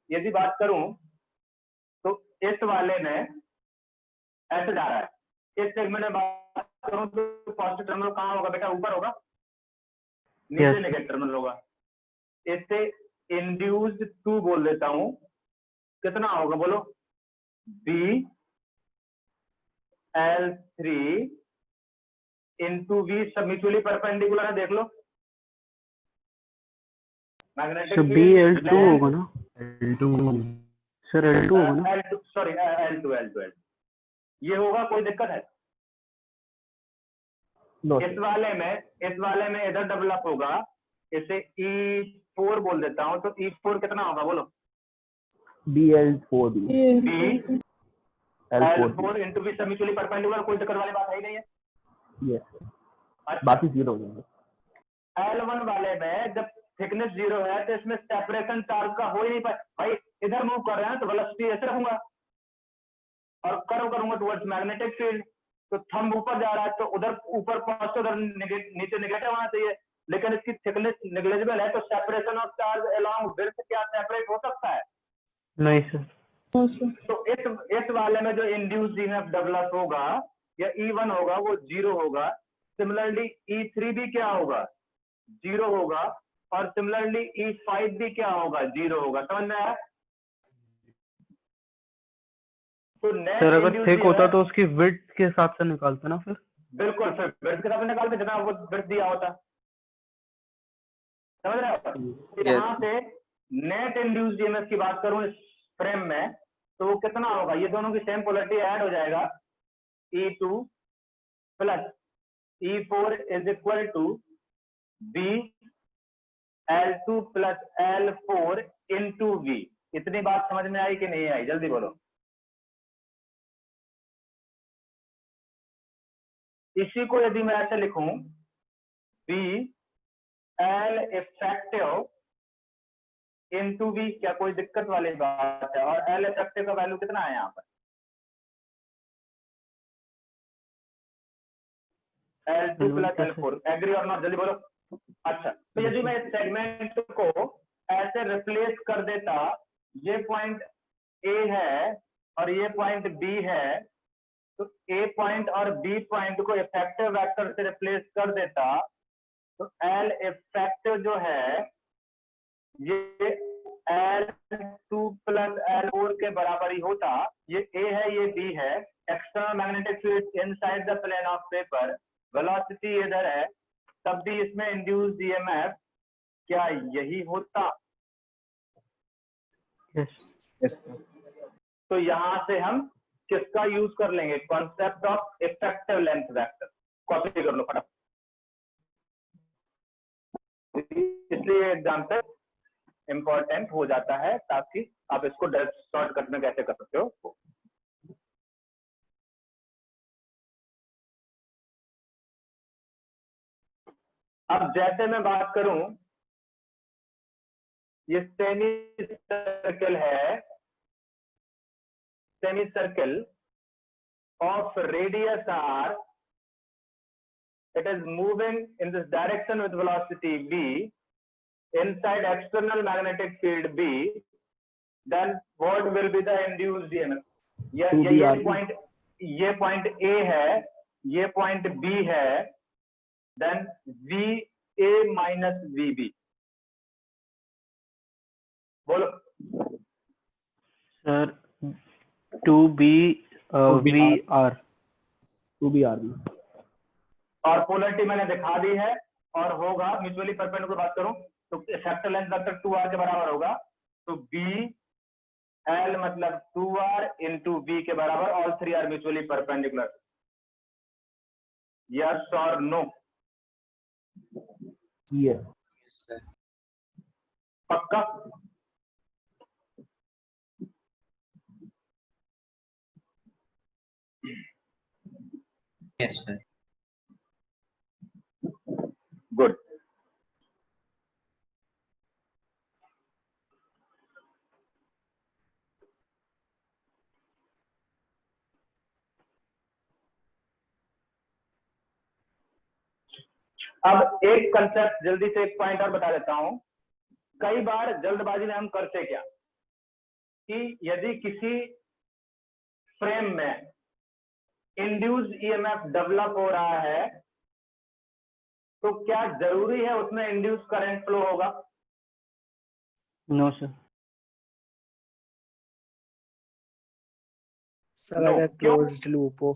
यदि बात करूं तो इस वाले में ऐसे जा रहा है, इस सेगमेंट में बात करूं तो पॉजिटिव टर्मिनल कहाँ होगा बेटा, ऊपर होगा, नीचे नेगेटिव टर्मिनल होगा। इससे इंड्यूस्ड 2 बोल देता हूं, कितना होगा बोलो, B L3 इंटू V, सब म्यूचुअली परपेंडिकुलर है, देख लो। मैग्नेटिक सर BL2 होगा ना, L2 सर L2 होगा ना, L2 सॉरी L2 ये होगा, कोई दिक्कत है? नो इस वाले में इधर डेवलप होगा, इसे E4 बोल देता हूं, तो E4 कितना होगा बोलो, BL4 भी B L4 इंटू V, सब म्यूचुअली परपेंडिकुलर, कोई दिक्कत वाली बात है ही नहीं है। यस, बाकी 0 हो जाएंगे। L1 वाले में जब थिकनेस 0 है तो इसमें सेपरेशन चार्ज का हो ही नहीं पाए भाई, इधर मूव कर रहे हैं तो वेलोसिटी ऐसे रखूंगा और कर्व करूंगा टुवर्ड्स मैग्नेटिक फील्ड, तो थंब ऊपर जा रहा है तो उधर ऊपर पहुंच, उधर नीचे नेगेटिव आना चाहिए, लेकिन इसकी थिकनेस नेग्लिजिबल है, तो separation of charge along width क्या सेपरेट हो सकता है? नहीं सर। तो इस वाले में जो इंड्यूस्ड ईएमएफ डेवलप होगा या E1 होगा वो 0 होगा। सिमिलरली E3 भी क्या होगा, 0 होगा, और सिमिलरली E5 भी क्या होगा, 0 होगा। समझ में आया? तो सर अगर थिक होता तो उसकी विड्थ के हिसाब से निकालते ना फिर। बिल्कुल, फिर विड्थ के हिसाब से निकालते जितना वो विड्थ दिया होता। समझ रहे हो? यहाँ से नेट इंड्यूस्ड ईएमएफ की बात करूं इस फ्रेम में तो वो कितना होगा, ये दोनों की सेम पोलरिटी ऐड हो जाएगा, E2 plus E4 is equal to B L2 plus L4 into V। इतनी बात समझ में आई कि नहीं आई, जल्दी बोलो। इसी को यदि मैं ऐसे लिखूं, B L effective into V, क्या कोई दिक्कत वाली बात है? और L इफेक्टिव का वैल्यू कितना है यहाँ पर, L2 प्लस L4, एग्री और नॉट, जल्दी बोलो। अच्छा, तो यदि मैं इस सेगमेंट को ऐसे रिप्लेस कर देता, ये पॉइंट A है और ये पॉइंट B है, तो A पॉइंट और B पॉइंट को इफेक्टिव वेक्टर से रिप्लेस कर देता, तो L इफेक्टिव जो है ये L2 प्लस L4 के बराबर ही होता। ये A है, ये B है, external magnetic field inside the plane of paper, velocity इधर है, तब भी इसमें इंड्यूस्ड ईएमएफ क्या यही होता? यस। तो यहां से हम किसका यूज कर लेंगे, concept of effective length vector. Copy कर लो फटाफट, इसलिए एग्जाम्पल इंपॉर्टेंट हो जाता है ताकि आप इसको शॉर्टकट में कैसे कर सकते हो। अब जैसे मैं बात करूं, ये सेमी सर्कल है, semi circle of radius r, it is moving in this direction with velocity v, inside external magnetic field B, then what will be the induced EMF? ये पॉइंट A है, ये पॉइंट B है, then VA minus VB. बोलो sir 2BR और polarity मैंने दिखा दी है और होगा म्यूचुअली परपेंडिकुलर बात करूं तो इफेक्टिव लेंथ वेक्टर 2R के बराबर होगा, तो BL मतलब 2R into V के बराबर, all three are mutually perpendicular. Yes और नो? Yes. पक्का? Yes, sir. गुड. अब एक कंसेप्ट जल्दी से एक पॉइंट और बता देता हूं. कई बार जल्दबाजी में हम करते क्या कि यदि किसी फ्रेम में इंड्यूस्ड ईएमएफ डेवलप हो रहा है तो क्या जरूरी है उसमें इंड्यूस करंट फ्लो होगा? No sir. सर No, अगर क्यों? क्लोज्ड लूप हो.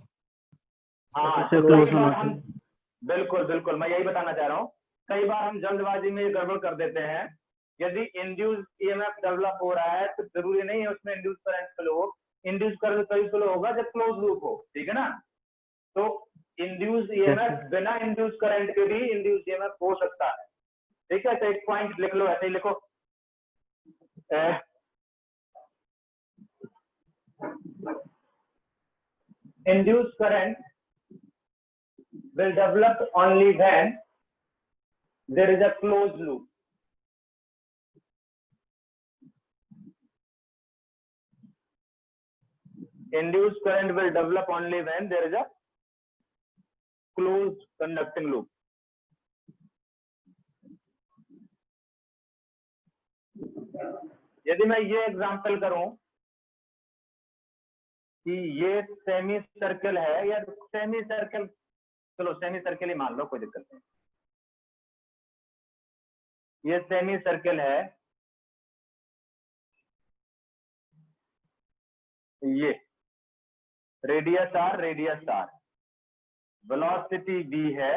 हाँ, सर तो क्लोज कई होना बार हम चाहिए. बिल्कुल बिल्कुल मैं यही बताना चाह रहा हूँ. कई बार हम जल्दबाजी में ये गड़बड़ कर देते हैं. यदि इंड्यूस ईएमएफ डेवलप हो रहा है तो जरूरी नहीं है उसमें इंड्यूस करंट फ्लो हो. इंड्यूस करंट तभी फ्लो होगा जब क्लोज लूप हो. ठीक है ना? तो इंड्यूस ईएमएफ बिना इंड्यूस करंट के भी इंड्यूस ईएमएफ हो सकता है. ठीक है, तो एक पॉइंट लिख लो, ऐसे ही लिखो. Induce current will develop only when there is a closed loop. Induced current will develop only when there is a closed conducting loop. यदि मैं ये एग्जांपल करूं कि ये सेमी सर्कल है या सेमी सर्कल, चलो सेमी सर्कल ही मान लो, कोई दिक्कत नहीं. ये सेमी सर्कल है, ये रेडियस आर, वेलोसिटी v है,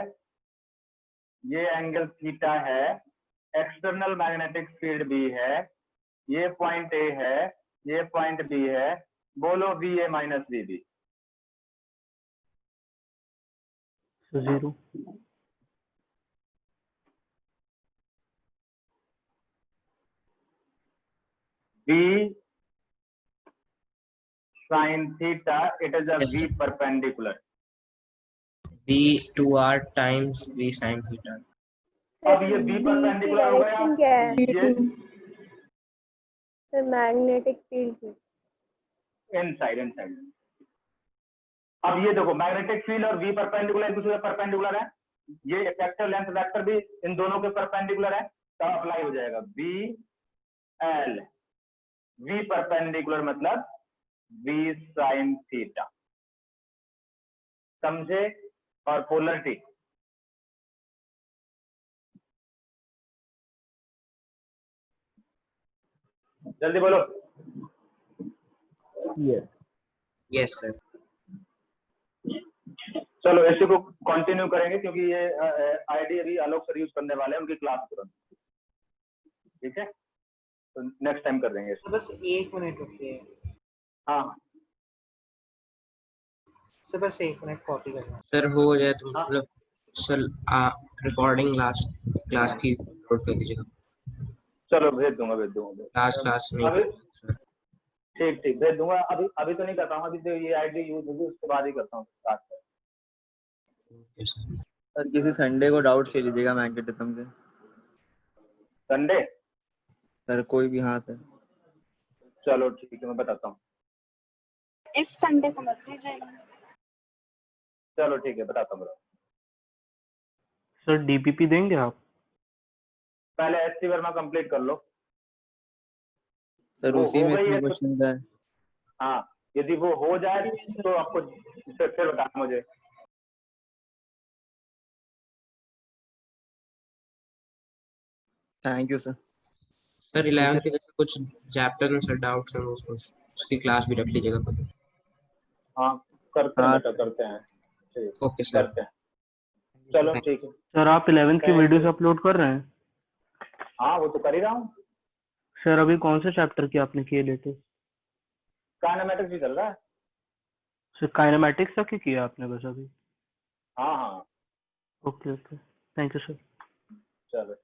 ये एंगल थीटा है, एक्सटर्नल मैग्नेटिक फील्ड B है, ये पॉइंट A है, ये पॉइंट B है. बोलो VA minus VB. 0. V sin theta, it is a Yes, V sir. perpendicular. B2R times V sin theta. अब ये V perpendicular हो डायरेक्शन क्या है? गया, ये सर मैग्नेटिक फील्ड की. इनसाइड. अब ये देखो मैग्नेटिक फील्ड और V परपेंडिकुलर एक दूसरे परपेंडिकुलर है. ये इफेक्टिव लेंथ वेक्टर भी इन दोनों के परपेंडिकुलर है, तो अप्लाई हो जाएगा VL. V परपेंडिकुलर मतलब V sin थीटा. समझे? और पोलरिटी जल्दी बोलो. Yes. Yes, sir. चलो इसी को कंटिन्यू करेंगे क्योंकि ये आईडी अभी आलोक सर यूज करने वाले हैं, उनकी क्लास तुरंत. ठीक है, तो नेक्स्ट टाइम कर देंगे. बस 1 मिनट रुकिए. हाँ सर बस 1 मिनट कॉपी करना. सर हो जाए तो मतलब सर रिकॉर्डिंग लास्ट क्लास की अपलोड कर दीजिएगा. चलो भेज दूंगा. लास्ट क्लास नहीं अभी सर. ठीक भेज दूंगा. अभी तो नहीं करता हूँ, अभी तो ये आईडी यूज होगी उसके बाद ही करता हूँ स्टार्ट. Okay sir. सर किसी संडे को डाउट ले लीजिएगा मैग्नेटिज्म से. संडे? सर कोई भी. हाँ सर. चलो ठीक है, मैं बताता हूँ. इस संडे को मत लीजिएगा. चलो ठीक है, बताता हूँ. सर डीपीपी देंगे आप? पहले एससी वर्मा कंप्लीट कर लो। सर वो उसी हो में गई इतने है तो क्वेश्चन है। हाँ, यदि वो हो जाए तो आपको फिर बताना मुझे। Thank you sir. Sir 11th के जैसे कुछ चैप्टर में सर डाउट्स हैं, उसकी क्लास भी रख लीजिएगा कभी। हाँ करते हैं हाँ बेटा, करते हैं। ठीक, ओके सर। करते हैं। चलो Thank ठीक है। सर आप 11th की Thank वीडियोस you। अपलोड कर रहे हैं? हाँ वो तो कर ही रहा हूँ। सर अभी कौन से चैप्टर की आपने किए लेटेस्ट? काइनेमेटिक्स भी चल रहा है। सर काइनेमैटिक्स तक ही किया आपने बस अभी? हाँ हाँ okay okay, thank you sir. चलो।